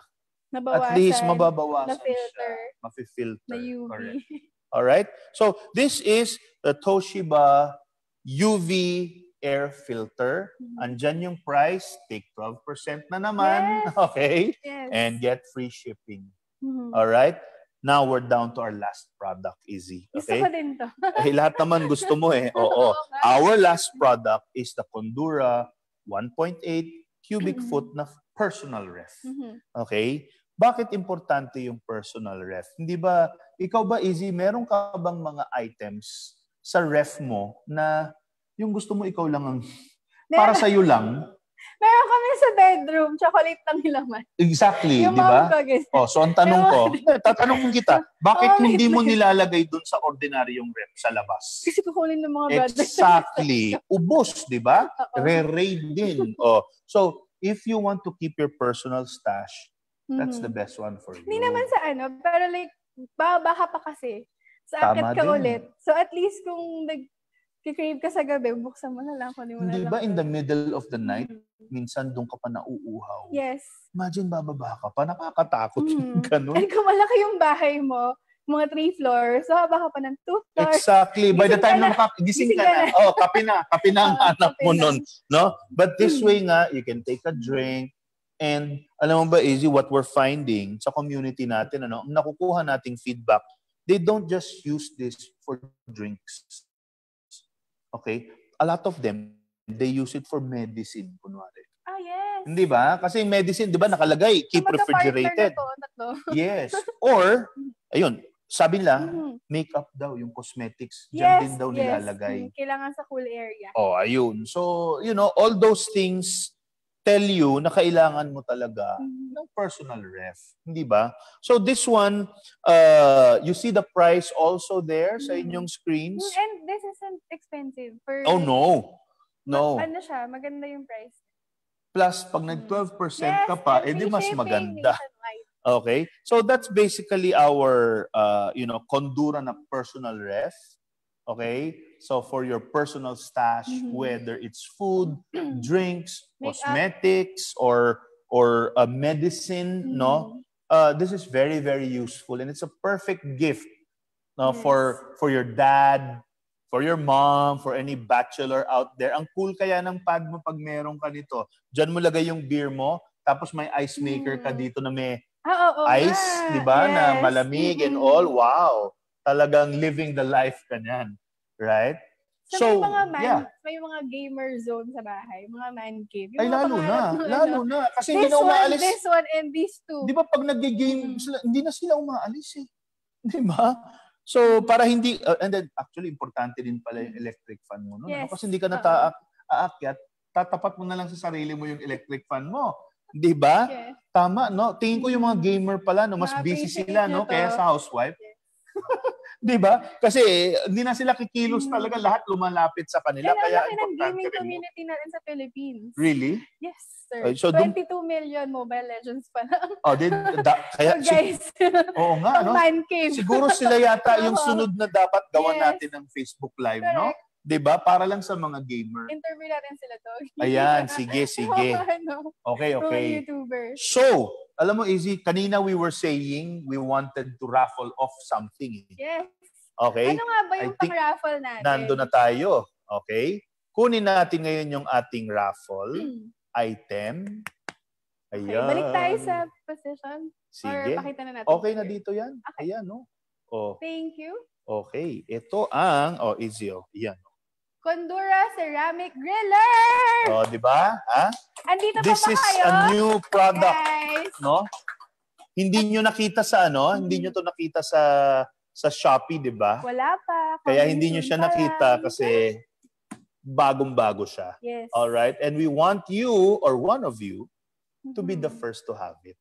nabawasan, at least mababawasan na-filter, siya. Mafi-filter. na UV. Correct. Alright? So, this is the Toshiba UV air filter. Andyan yung price. Take 12% na naman. Yes. Okay? Yes. And get free shipping. Alright? Now, we're down to our last product, Izzy. Gusto Okay? ko din to. Lahat naman gusto mo eh. Oo. Our last product is the Condura 1.8 cubic foot na personal ref. Okay? Bakit importante yung personal ref? Hindi ba, ikaw ba, Izzy, meron ka bang mga items sa ref mo na yung gusto mo ikaw lang ang, para sa'yo lang? Meron kami sa bedroom, chocolate lang nilaman. Exactly, di ba? So ang tanong ko, tatanungin kita, bakit hindi mo nilalagay dun sa ordinaryong ref sa labas? Kasi kukunin ng mga brothers. Exactly. Ubos, di ba? Re-raid din. So, if you want to keep your personal stash, that's the best one for you. Hindi naman sa pero like, baka pa kasi. Sa akit ka ulit. So at least kung nag-crave ka sa gabi, buksan mo na lang. Hindi ba in the middle of the night, minsan doon ka pa nauuhaw? Yes. Imagine bababa ka pa, nakakatakot yung ganun. And kung malaki yung bahay mo, mga 3 floors, so haba ka pa ng 2 floors. Exactly. By the time na gising ka na, kape na ang hanap mo nun. No? But this way nga, you can take a drink. And alam mo ba, Izzy, what we're finding sa community natin, nakukuha nating feedback, they don't just use this for drinks. Okay? A lot of them, they use it for medicine, kunwari. Yes. Hindi ba? Kasi medicine, di ba, nakalagay, keep refrigerated. Yes. Or, ayun, sabi nila, makeup daw, yung cosmetics, dyan din daw nilalagay. Kailangan sa cool area. Ayun. So, all those things tell you na kailangan mo talaga ng personal ref. Hindi ba? So this one, you see the price also there sa inyong screens? And this isn't expensive. No. Ano siya? Maganda yung price. Plus, pag nag-12% ka pa, edi mas maganda. Okay? So that's basically our, Condura na personal ref. Okay? So for your personal stash, whether it's food, drinks, cosmetics, or medicine, this is very, very useful. And it's a perfect gift for your dad, for your mom, for any bachelor out there. Ang cool kaya ng pad mo pag meron ka nito. Diyan mo lagay yung beer mo, tapos may ice maker ka dito na may ice, di ba? Na malamig and all. Wow! Talagang living the life ka niyan. Right? So may mga gamer zone sa bahay, mga man cave. Ay, lalo na. Kasi hindi na umaalis. This one and these two. Di ba pag nag-game, hindi na sila umaalis eh. Di ba? So, para hindi, and then actually, importante din pala yung electric fan mo. No? Yes. Kasi hindi ka na aakyat, tatapat mo na lang sa sarili mo yung electric fan mo. Di ba? Yes. Tama, no? Tingin ko yung mga gamer pala, no? Mas busy sila, no? Kaya sa housewife. Yes. Di ba? Kasi hindi na sila kikilos talaga, lahat lumalapit sa kanila. Kaya ang laki ng gaming community natin sa Philippines. Really? Yes, sir. So 22 million Mobile Legends pa lang. Kaya, so guys, oo nga, no? Man cave. Siguro sila yata yung sunod na dapat gawan natin ng Facebook Live, no? Diba? Para lang sa mga gamer. Interview natin sila to. Ayan, sige. Okay. So, alam mo, Izzy, kanina we were saying we wanted to raffle off something. Yes. Okay? Ano nga ba yung pang-raffle natin? Nando na tayo. Okay? Kunin natin ngayon yung ating raffle item. Ayan. Okay, balik tayo sa position. Sige. Or pakita na natin. Okay na dito yan. Okay. Ayan, no? Oh. Thank you. Okay. Ito ang, Izzy, Ayan. Condura Ceramic Griller! Di ba? Andito This pa ba kayo? This is a new product. Guys. No? Hindi nyo nakita sa hindi nyo to nakita sa Shopee, di ba? Wala pa. Kaya hindi nyo siya nakita kasi bagong-bago siya. Yes. All right? And we want you or one of you to be the first to have it.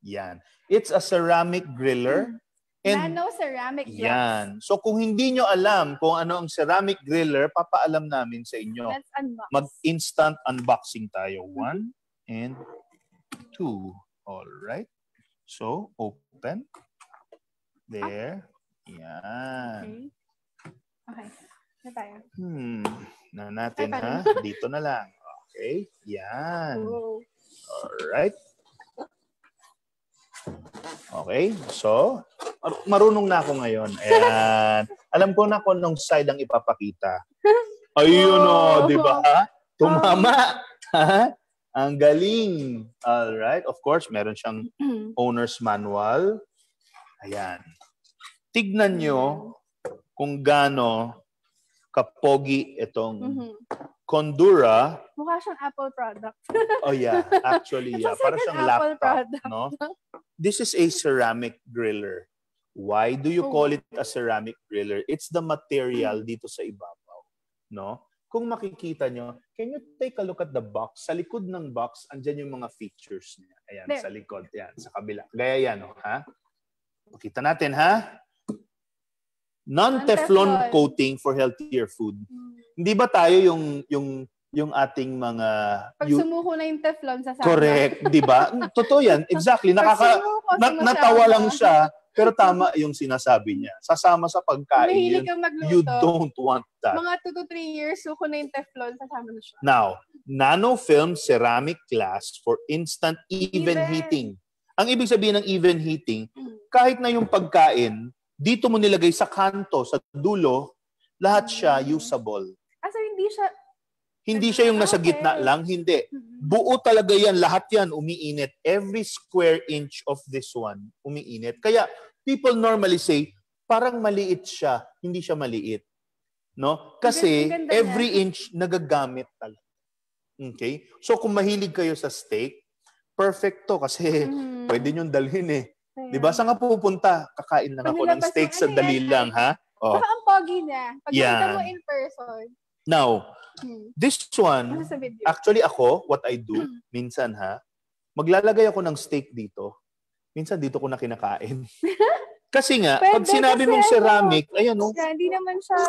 Yan. It's a ceramic griller. And Nano ceramic glass. Yan. So kung hindi nyo alam kung ano ang ceramic griller, papaalam namin sa inyo. Let's unbox. Mag-instant unboxing tayo. 1 and 2. All right. So, open. There. Yan. Okay. Na tayo. Na natin, ha? Dito na lang. Okay. Yan. Alright. Okay. So, marunong na ako ngayon. Ayan. Alam ko na kung anong side ang ipapakita. Ayun o, di ba? Tumama. Ang galing. Alright. Of course, meron siyang owner's manual. Ayan. Tignan nyo kung gaano kapogi itong Condura. Mukha siyang Apple product. Oh yeah, actually, yeah. Para siyang laptop, no? This is a ceramic griller. Why do you call it a ceramic griller? It's the material dito sa ibabaw, no? Kung makikita nyo, can you take a look at the box? Sa likod ng box, andyan yung mga features niya. Ayan, sa likod. Yan, sa kabila. Gaya yan, ha? Makita natin, ha? Non-Teflon coating for healthier food. Hindi ba tayo yung ating mga... Pag sumuko na yung Teflon, sasama. Correct, di ba? Totoo yan. Exactly. Natawa lang siya, pero tama yung sinasabi niya. Sasama sa pagkain. Mahilig kang magluto. You don't want that. Mga 2 to 3 years, suko na yung Teflon, sasama na siya. Now, nanofilm ceramic glass for instant even heating. Ang ibig sabihin ng even heating, kahit na yung pagkain, dito mo nilagay sa kanto, sa dulo, lahat siya usable. So hindi siya yung nasa gitna lang, hindi. Buo talaga yan, lahat yan umiinit. Every square inch of this one umiinit. Kaya people normally say, parang maliit siya, hindi siya maliit. No? Kasi every inch nagagamit talaga. Okay? So kung mahilig kayo sa steak, perfect to kasi pwede nyo dalhin eh. Di ba? Saan ka pupunta? Kakain lang ako ng steak sa dali lang, ha? Oh. Saka ang pogi niya. Pag nakita mo in person. Now, this one, actually ako, what I do, minsan ha, maglalagay ako ng steak dito. Minsan dito ko na kinakain. Kasi nga, pag sinabi mong ceramic, ayan o. Hindi naman siya...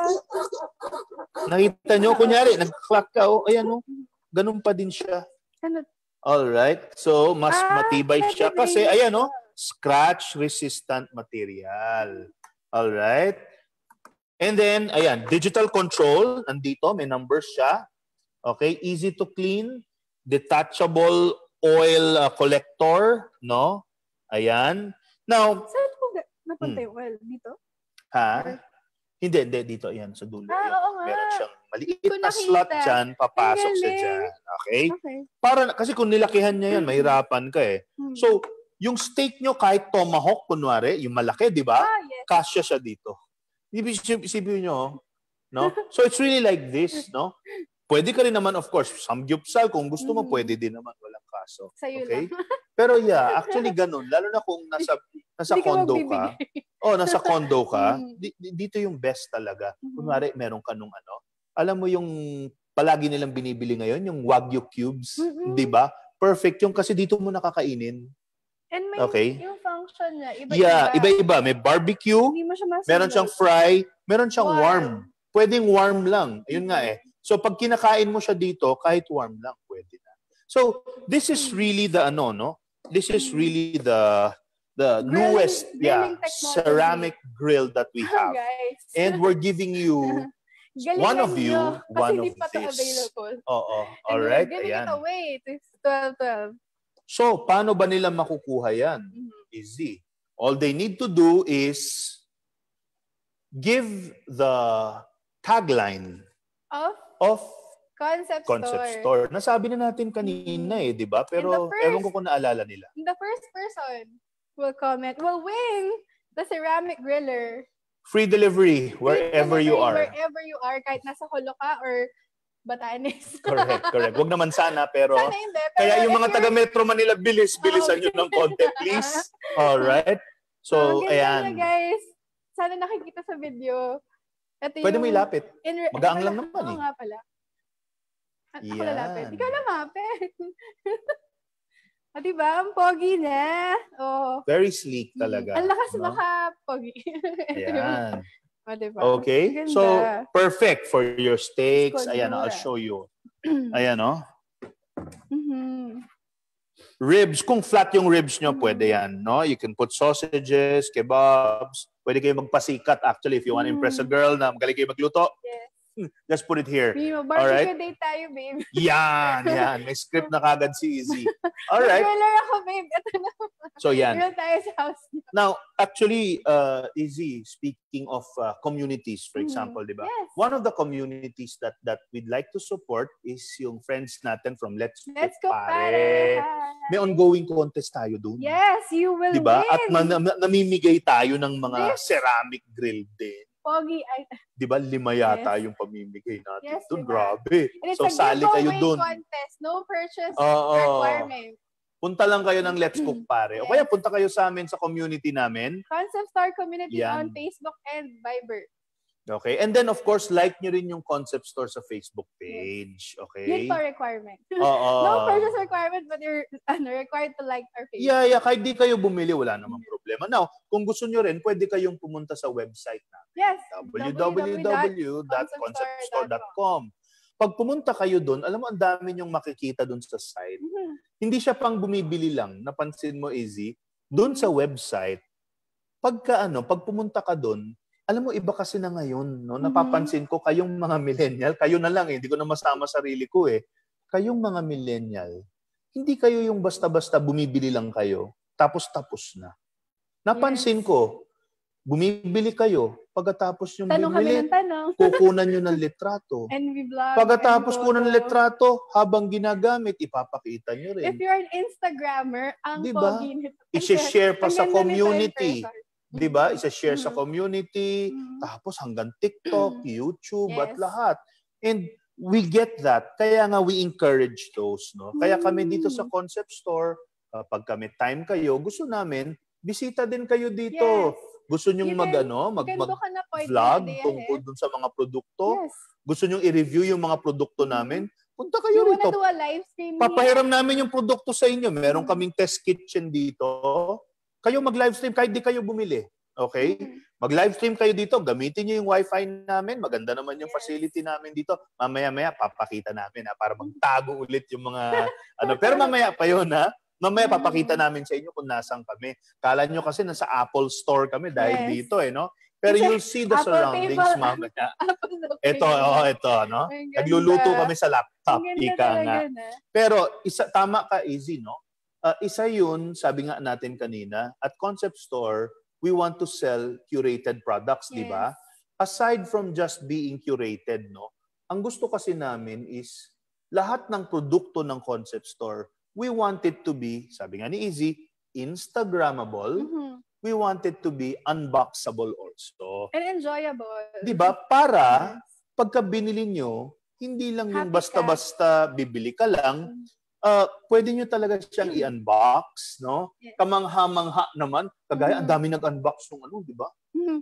Nakita nyo, kunyari, nag-clock ka, ayan o. Ganun pa din siya. Alright. So, mas matibay siya. Kasi, ayan o. Scratch-resistant material. Alright? And then, ayan, digital control. Nandito, may numbers siya. Okay? Easy to clean. Detachable oil collector. No? Ayan. Now, saan po napunta yung oil? Dito? Ha? Hindi. Dito. Ayan, sa dulo. Oo nga. Meron siyang maliit na slot dyan. Papasok siya dyan. Okay? Kasi kung nilakihan niya yan, mahirapan ka eh. So, yung steak nyo, kahit tomahawk, kunwari, yung malaki, di ba? Yes. Kasya siya dito. Isipin nyo, no? So, it's really like this, no? Pwede ka rin naman, of course, samgyupsal, kung gusto mo, pwede din naman, walang kaso. Sa'yo okay? lang. Pero yeah, actually ganun. Lalo na kung nasa condo ka. Nasa condo ka, dito yung best talaga. Kunwari, meron ka nung ano. Alam mo yung palagi nilang binibili ngayon, yung Wagyu cubes, di ba? Perfect yung kasi dito mo nakakainin. And may yung function niya, iba-iba. Yeah, iba-iba. May barbecue, meron siyang fry, meron siyang warm. Pwedeng warm lang. Ayun nga eh. So pag kinakain mo siya dito, kahit warm lang, pwede na. So this is really the This is really the newest ceramic grill that we have. And we're giving you one of this. Hindi pa ito available. All right. Giving it away. It's 12. So, paano ba nila makukuha yan? Easy. All they need to do is give the tagline of Concept Store. Nasabi na natin kanina di ba? Pero ewan ko kung naalala nila. The first person will comment, will win the ceramic griller. Free delivery wherever you are. Wherever you are, kahit nasa Holo ka or Batanes. Correct. Wag naman sana, pero... Sana hindi. Kaya yung mga taga-Metro Manila, bilisan nyo ng konti, please. Alright? So, ayan. Guys. Sana nakikita sa video. Pwede mo ilapit. Magaang lang naman Oo nga pala. Ako lalapit. Ikaw lalapit. Diba? Ang pogi na. Very sleek talaga. Ang lakas maka-pogi. Ayan. Diba? Okay? Ganda. So, perfect for your steaks. Ayan, I'll show you. Ayan, Ribs. Kung flat yung ribs nyo, pwede yan, no? You can put sausages, kebabs, Pwede kayo magpasikat actually if you want to impress a girl na magaling kayo magluto. Yes. Just put it here. Barbecue date tayo, babe. Yan. May script na kagad si Izzy. Alright. Griller ako, babe. Ito na. So yan. Grill tayo sa house. Now, actually, Izzy, speaking of communities, for example, di ba? Yes. One of the communities that we'd like to support is yung friends natin from Let's Cook Pare. May ongoing contest tayo doon. Yes, you will diba? win. At namimigay tayo ng mga ceramic grill din. Pogi. Diba, 5 yata yung pamimigay natin. Yes, doon, diba? grabe. And it's so, sali kayo doon. Contest. No purchase requirement. Punta lang kayo ng Let's Cook Pare. O kaya punta kayo sa amin sa community namin. Concept Store Community on Facebook and Viber. Okay. And then, of course, like nyo rin yung Concept Store sa Facebook page. Okay? Yun pa requirement. Oo. No purchase requirement, but you're required to like our page. Yeah. Kahit di kayo bumili, wala namang problema. Now, kung gusto nyo rin, pwede kayong pumunta sa website namin. Yes. www.conceptstore.com. Pag pumunta kayo doon, alam mo, ang dami nyong makikita doon sa site. Hindi siya pang bumibili lang. Napansin mo, Izzy, doon sa website, pag pumunta ka doon, alam mo, iba kasi na ngayon, no? Napapansin ko, kayong mga millennial, kayo na lang, hindi ko na masama sarili ko Kayong mga millennial, hindi kayo yung basta-basta bumibili lang kayo, tapos na. Napansin ko, bumibili kayo, pagkatapos yung bumili, kukunan nyo ng litrato. And we vlog. Pagkatapos kunan ng litrato, habang ginagamit, ipapakita nyo rin. If you're an Instagrammer, ang pogi nito. I-share pa sa community. Diba? Isa-share sa community, tapos hanggang TikTok, YouTube, at lahat. And we get that. Kaya nga we encourage those. No? Kaya kami dito sa Concept Store, pag kami time kayo, gusto namin, bisita din kayo dito. Yes. Gusto nyong mag-vlog tungkol dun sa mga produkto. Yes. Gusto nyong i-review yung mga produkto namin. Punta kayo rito. Do a live stream. Papahiram namin yung produkto sa inyo. Meron kaming test kitchen dito. Kayo mag-livestream kahit di kayo bumili. Okay? Mag-livestream kayo dito. Gamitin nyo yung wifi namin. Maganda naman yung facility namin dito. Mamaya-maya, papakita namin para magtago ulit yung mga Pero mamaya pa yun, ha? Mamaya papakita namin sa inyo kung nasaan kami. Kala nyo kasi nasa Apple Store kami dahil dito, no? Pero you'll see the surroundings mamaya. Ito, no? Nagluluto kami sa laptop. Ika nga. Pero tama ka, Izzy, no? Isa yun, sabi nga natin kanina, at Concept Store, we want to sell curated products, di ba? Aside from just being curated, no? Ang gusto kasi namin is lahat ng produkto ng Concept Store, we want it to be, sabi nga ni Izzy, Instagrammable. We want it to be unboxable also. And enjoyable. Di ba? Para pagka binili nyo, hindi lang yung basta-basta bibili ka lang, pwede nyo talaga siyang i-unbox, no? Yes. Kamangha-mangha naman. Kagaya, ang dami nag-unbox nung di ba?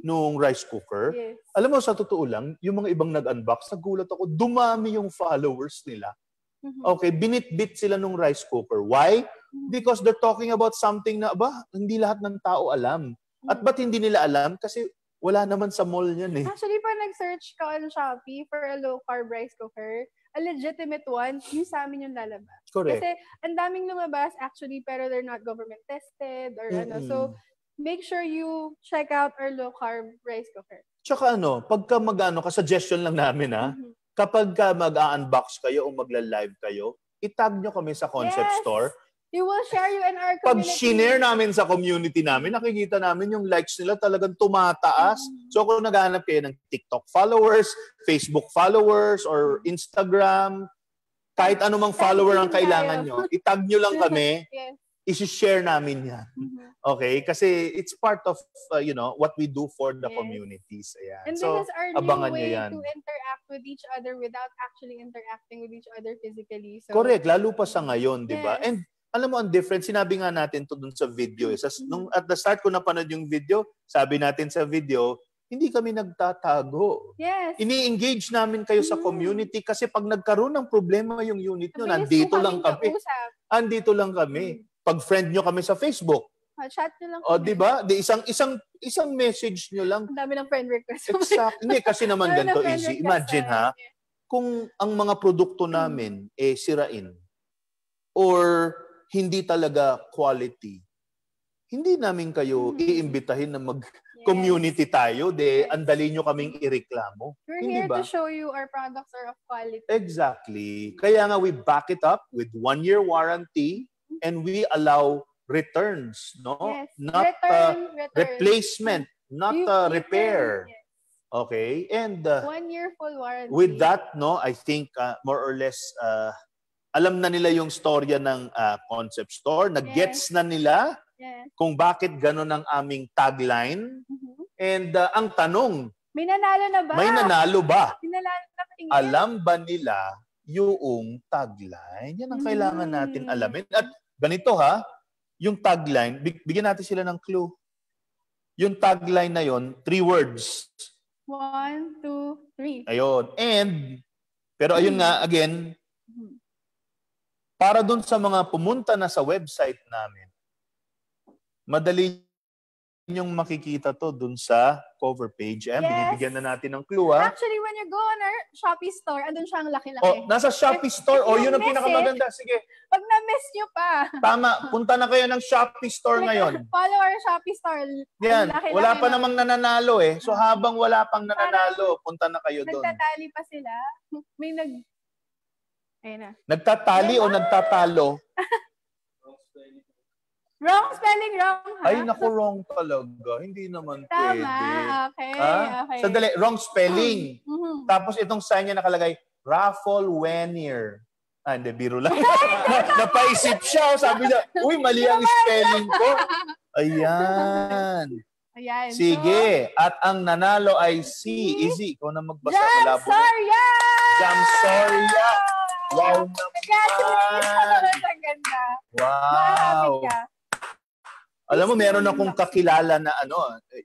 Nung rice cooker. Yes. Alam mo, sa totoo lang, yung mga ibang nag-unbox, nagulat ako, dumami yung followers nila. Okay, binitbit sila nung rice cooker. Why? Because they're talking about something na, hindi lahat ng tao alam. At ba't hindi nila alam? Kasi wala naman sa mall yan Actually, pag nag-search ka on Shopee for a low-carb rice cooker, a legitimate one, yung sa amin yung lalabas. Correct. Kasi ang daming lumabas actually, pero they're not government tested or So, make sure you check out our low-carb rice cooker. Tsaka pagka suggestion lang namin kapag mag-unbox kayo o magla-live kayo, itag nyo kami sa Concept Store. We will share you in our Pag community. shinare namin sa community namin, nakikita namin yung likes nila talagang tumataas. So kung naghahanap kayo ng TikTok followers, Facebook followers, or Instagram, kahit anumang follower ang kailangan nyo, itag nyo lang kami, isi-share namin yan. Okay? Kasi it's part of, what we do for the communities. Ayan. And so, this is our abangan new way nyo yan. to interact with each other without actually interacting with each other physically. So, correct. Lalo pa sa ngayon, di ba? And alam mo, ang difference, sinabi nga natin to dun sa video. Nung at the start ko napanood yung video, sabi natin sa video, hindi kami nagtatago. Yes. Ini-engage namin kayo sa community kasi pag nagkaroon ng problema yung unit nyo, nandito lang kami. Andito lang kami. Pag friend nyo kami sa Facebook. Chat nyo lang. O, di ba? Isang message nyo lang. Ang dami ng friend request. Exact. Hindi, kasi naman ganito easy. Imagine kung ang mga produkto namin sirain or hindi talaga quality, hindi namin kayo iimbitahin na community tayo, andali nyo kaming ireklamo. We're here to show you our products are of quality. Exactly. Kaya nga we back it up with 1-year warranty and we allow returns, no? Yes. Not return. replacement, not repair. Yes. Okay? And 1 year full warranty. with that, no, I think more or less alam na nila yung storya ng concept store, nag-gets na nila kung bakit gano'n ang aming tagline. And ang tanong, may nanalo na ba? May nanalo ba? Nanalo na ba? Alam ba nila yung tagline? Yan ang kailangan natin alamin. At ganito yung tagline, bigyan natin sila ng clue. Yung tagline na yon, 3 words. 1, 2, 3. Ayun. Pero ayun nga, again, para dun sa mga pumunta na sa website namin, madali yung makikita to dun sa cover page. Binibigyan na natin ng clue, Actually, when you go on our Shopee store, andun siya ang laki-laki. Nasa Shopee store. Yun ang pinakamaganda. Sige. Pag na-miss nyo pa. Tama. Punta na kayo ng Shopee store ngayon. Follow our Shopee store. Yan. Wala pa namang nananalo So habang wala pang nananalo, punta na kayo doon. Nagtatali pa sila. May Ayun na. Nagtatali o nagtatalo? Wrong spelling, wrong. Ay, naku, wrong talaga. Hindi naman pwede. Tama, okay. Sandali, wrong spelling. Tapos itong sign niya nakalagay, Raffle Wenier. Hindi, biro lang. Napaisip siya. Sabi niya, uy, mali ang spelling ko. Ayan. Sige. At ang nanalo ay si Izzy. Ikaw na magbasa. Jam Soria! Jam Soria! Wow naman! Congratulations! Ang ganda. Wow! Alam mo, meron akong kakilala na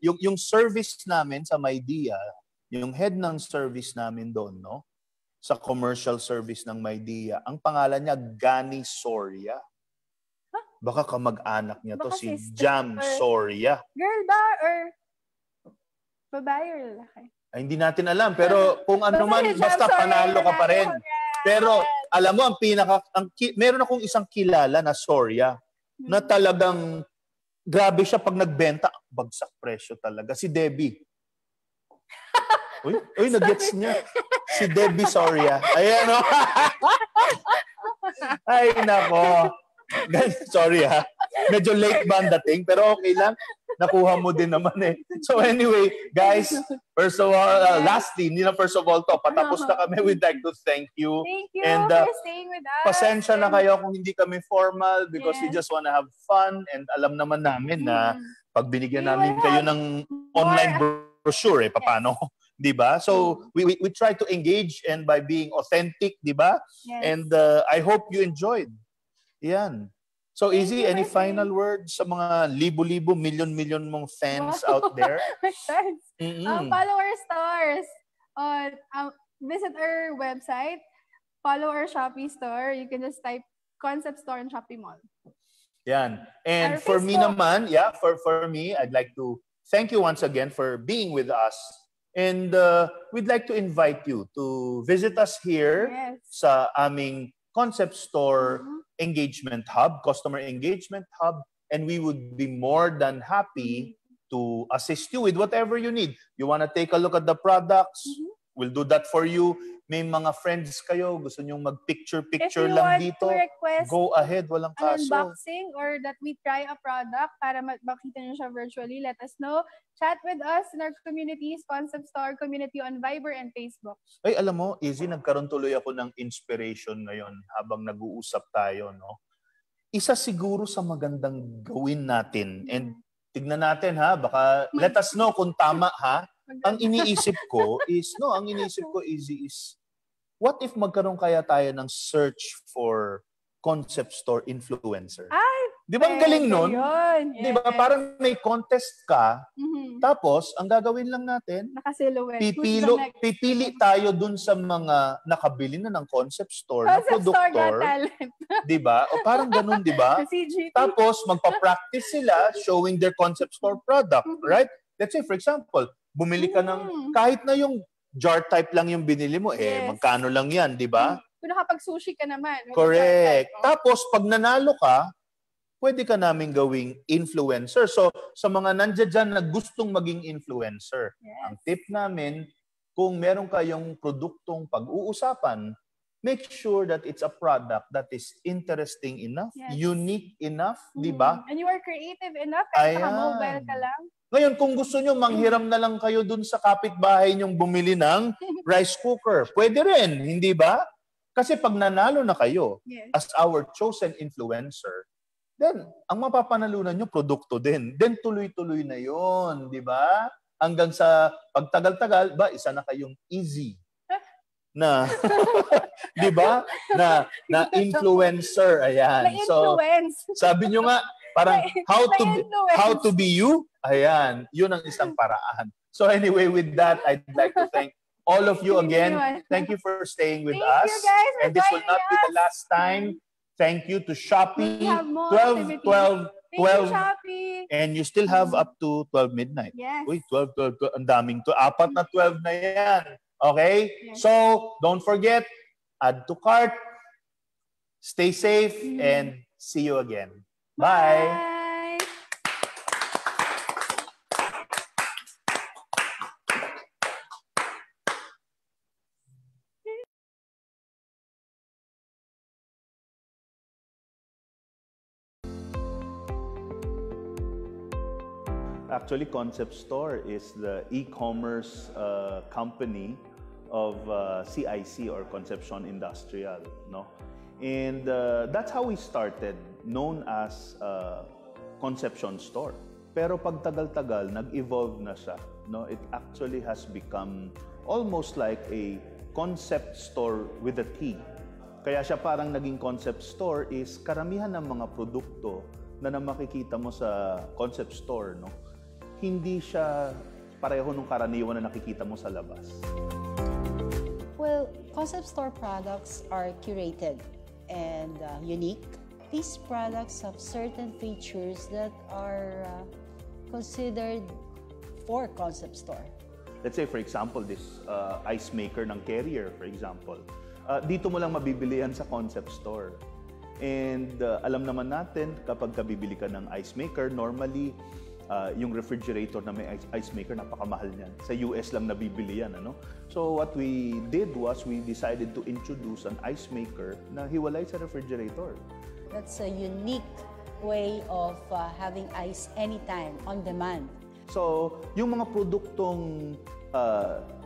yung service namin sa MyDia, yung head ng service namin doon, no? Sa commercial service ng MyDia, ang pangalan niya, Gani Soria. Baka kamag-anak niya to, si Jam Soria. Girl ba or babae or lalaki? Ay, hindi natin alam, pero kung ano man, basta panalo ka pa rin. Pero alam mo, meron akong isang kilala na Soria, na talagang grabe siya pag nagbenta, bagsak presyo talaga. Si Debbie. Uy, nag-gets niya. Si Debbie Soria. Ayan, o. Ay, nako. Sorry, Medyo late ba ang dating? Pero okay lang. Nakuha mo din naman So anyway, guys, first of all, lastly, hindi na first of all to, patapos na kami. We'd like to thank you. Thank you and, for staying with us. Pasensya na kayo kung hindi kami formal because we just wanna have fun and alam naman namin na pag binigyan namin kayo ng online brochure, paano? Diba? So we try to engage and by being authentic, diba? Yes. And I hope you enjoyed. Yan. So, Izzy, any final words sa mga libo-libo, million mong fans out there? Follow our stores. Visit our website. Follow our Shopee store. You can just type Concept Store in Shopee Mall. Yan. And for me naman, for me, I'd like to thank you once again for being with us. And we'd like to invite you to visit us here sa aming Concept Store Engagement Hub, Customer Engagement Hub, and we would be more than happy to assist you with whatever you need. You want to take a look at the products? We'll do that for you. May mga friends kayo, gusto nyong mag-picture lang dito, go ahead, walang kaso. Unboxing or that we try a product para makita nyo siya virtually, let us know. Chat with us in our communities, Concept Store community on Viber and Facebook. Ay, alam mo, Izzy, nagkaroon tuloy ako ng inspiration ngayon habang nag-uusap tayo, no? Isa siguro sa magandang gawin natin, and tignan natin baka let us know kung tama Ang iniisip ko is, Izzy, is what if magkaroon kaya tayo ng search for Concept Store influencer? Di ba ang galing nun? Di ba? Parang may contest ka, tapos ang gagawin lang natin, naka-silhouette. Pipili tayo dun sa mga nakabili na ng Concept Store na produktor. Di ba? O parang ganun, di ba? Tapos magpa-practice sila showing their Concept Store product, right? Let's say, for example, bumili ka ng, kahit na yung jar type lang yung binili mo, magkano lang yan, di ba? Kung nakapag-sushi ka naman. Correct. Tapos, pag nanalo ka, pwede ka namin gawing influencer. So, sa mga nandiyan dyan na gustong maging influencer, ang tip namin, kung meron kayong produktong pag-uusapan, make sure that it's a product that is interesting enough, unique enough, di ba? And you are creative enough, kahit naka-mobile ka lang. Ngayon, kung gusto nyo, manghiram na lang kayo dun sa kapitbahay nyong bumili ng rice cooker. Pwede rin, hindi ba? Kasi pag nanalo na kayo as our chosen influencer, then, ang mapapanalunan nyo, produkto din. Then, tuloy-tuloy na yon, di ba? Hanggang sa pagtagal-tagal, isa na kayong easy na, di ba? Na influencer. Ayan. So, sabi nyo nga, parang how to be you. Ayan. Yun ang isang paraan. So, anyway, with that, I'd like to thank all of you again. Thank you for staying with us. You guys for and this will not be the last time. Thank you to Shopee. 12, Shopee. And you still have up to 12 midnight. Yes. Uy, 12. Ang daming to. 4 na 12 na yan. Okay? Yes. So, don't forget, add to cart, stay safe, and see you again. Bye. Actually, Concept Store is the e-commerce company of CIC, or Concepcion Industrial, no? And that's how we started, known as Concepcion Store. Pero pagtagal-tagal, nag-evolve na siya, no? It actually has become almost like a concept store with a T. Kaya siya parang naging concept store is karamihan ng mga produkto na makikita mo sa concept store, no? Hindi siya pareho nung karaniwan na nakikita mo sa labas. Well, concept store products are curated and unique. These products have certain features that are considered for concept store. Let's say, for example, this ice maker ng Carrier, for example. Dito mo lang mabibili yan sa concept store. And alam naman natin, kapag bibili ka ng ice maker, normally, yung refrigerator na may ice maker, napakamahal niyan. Sa US lang nabibili yan, ano? So what we did was we decided to introduce an ice maker na hiwalay sa refrigerator. That's a unique way of having ice anytime, on demand. So yung mga produktong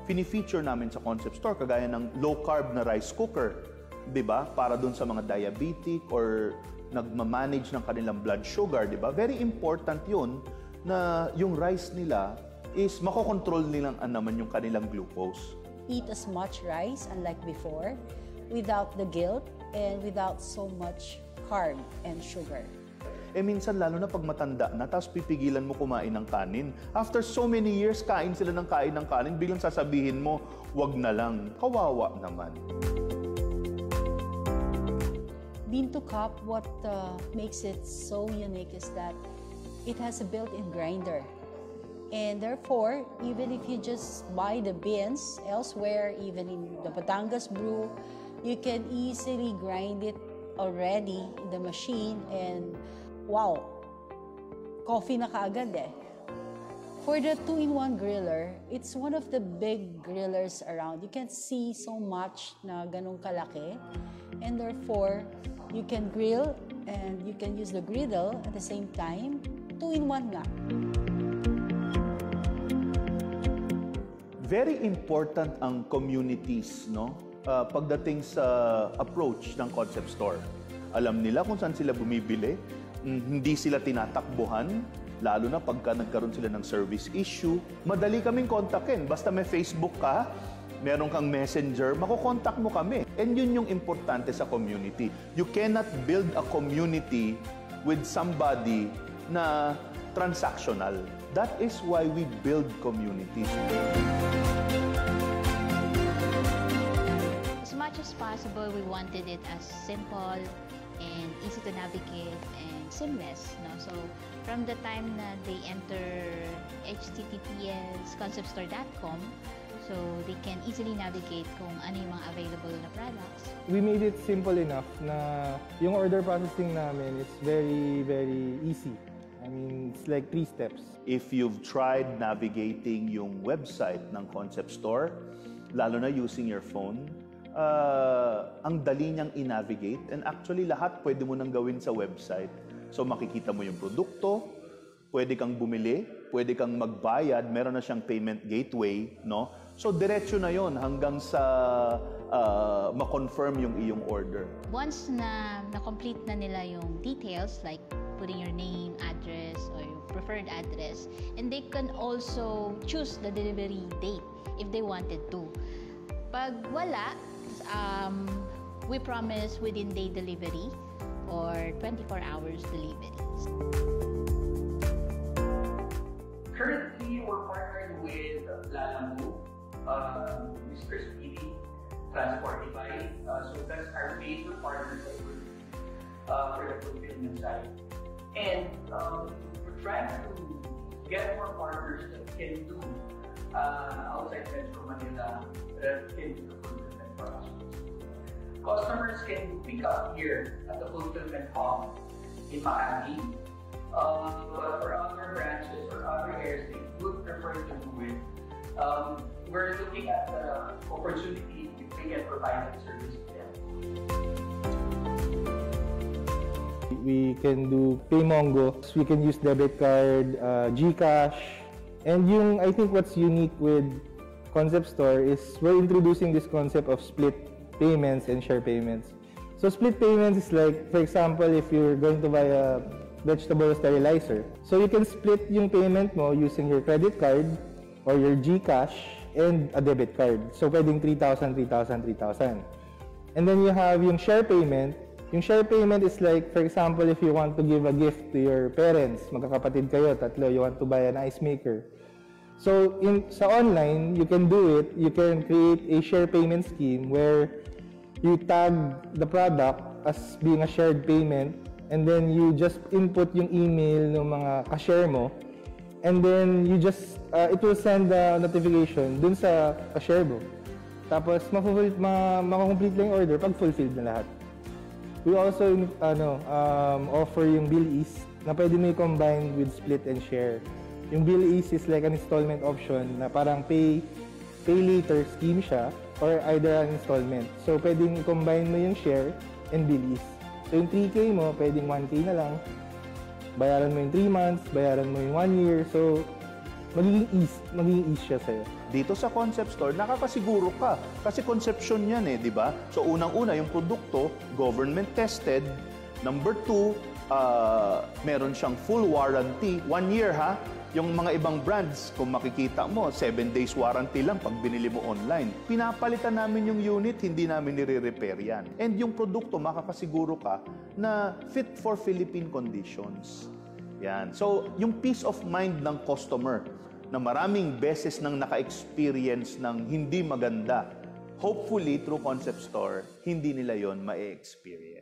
fini-feature namin sa concept store, kagaya ng low-carb na rice cooker, di ba? Para dun sa mga diabetic or nagmamanage ng kanilang blood sugar, di ba? Very important yun na yung rice nila is makokontrol nilang naman yung kanilang glucose. Eat as much rice, unlike before, without the guilt and without so much carb and sugar. Minsan lalo na pag matanda na, tapos pipigilan mo kumain ng kanin. After so many years, kain sila ng kanin, biglang sasabihin mo, wag na lang. Kawawa naman. Bean to Cup, what makes it so unique is that it has a built-in grinder. And therefore, even if you just buy the beans elsewhere, even in the Batangas Brew, you can easily grind it already in the machine and wow, coffee na kaagad eh. For the 2-in-1 griller, it's one of the big grillers around. You can see so much na ganong kalaki. And therefore, you can grill and you can use the griddle at the same time. 2-in-1 nga. Very important ang communities, no? Pagdating sa approach ng concept store. Alam nila kung saan sila bumibili, hindi sila tinatakbuhan, lalo na pagka nagkaroon sila ng service issue. Madali kaming kontakin. Basta may Facebook ka, meron kang messenger, makokontak mo kami. And yun yung importante sa community. You cannot build a community with somebody na transactional. That is why we build communities. As much as possible, we wanted it as simple and easy to navigate and seamless. No? So from the time na they enter https conceptstore.com, so they can easily navigate kung ano yung mga available na products. We made it simple enough na yung order processing namin is very, very easy. I mean, it's like 3 steps. If you've tried navigating yung website ng Concept Store, lalo na using your phone, ang dali niyang i-navigate, and actually lahat pwede mo nang gawin sa website. So makikita mo yung produkto, pwede kang bumili, pwede kang magbayad, meron na siyang payment gateway, no? So diretso na yon hanggang sa ma-confirm yung iyong order. Once na na-complete na nila yung details, like putting your name, address, or your preferred address, and they can also choose the delivery date if they wanted to. Pag wala, we promise within day delivery or 24 hours delivery. Currently, we're partnered with Lalamove, Mr. Speedy, Transportify. So that's our major partners for the fulfillment side. And we're trying to get more partners that can do outside Metro Manila that can do the fulfillment for us. Customers can pick up here at the fulfillment hub in Makati. But for other branches or other areas, they would prefer to do it. We're looking at the opportunity if we can provide that service to them. We can do PayMongo. We can use debit card, GCash. And I think what's unique with Concept Store is we're introducing this concept of split payments and share payments. So split payments is like, for example, if you're going to buy a vegetable sterilizer. So you can split yung payment mo using your credit card or your GCash and a debit card. So pwedeng 3,000, 3,000, 3,000. And then you have yung share payment. Yung share payment is like, for example, if you want to give a gift to your parents, magkakapatid kayo, tatlo, you want to buy an ice maker. So sa online, you can do it. You can create a share payment scheme where you tag the product as being a shared payment, and then you just input yung email ng mga cashier mo, and then you just, it will send the notification dun sa cashier mo. Tapos, makakomplete lang yung order pag fulfilled na lahat. We also offer yung Bill Ease na pwede mo i-combine with split and share. Yung Bill Ease is like an installment option na parang pay later scheme siya, or either an installment. So, pwedeng i-combine mo yung share and Bill Ease. So yung 3K mo, pwedeng 1K na lang. Bayaran mo yung 3 months, bayaran mo yung 1 year. So, magiging ease siya sa'yo. Dito sa Concept Store, nakakasiguro ka. Kasi conception yan di ba? So unang-una, yung produkto, government tested. Number 2, meron siyang full warranty. 1 year Yung mga ibang brands, kung makikita mo, 7 days warranty lang pag binili mo online. Pinapalitan namin yung unit, hindi namin nire-repair yan. And yung produkto, makakasiguro ka na fit for Philippine conditions. Yan. So, yung peace of mind ng customer na maraming beses nang naka-experience ng hindi maganda, hopefully, through Concept Store, hindi nila yon ma-experience.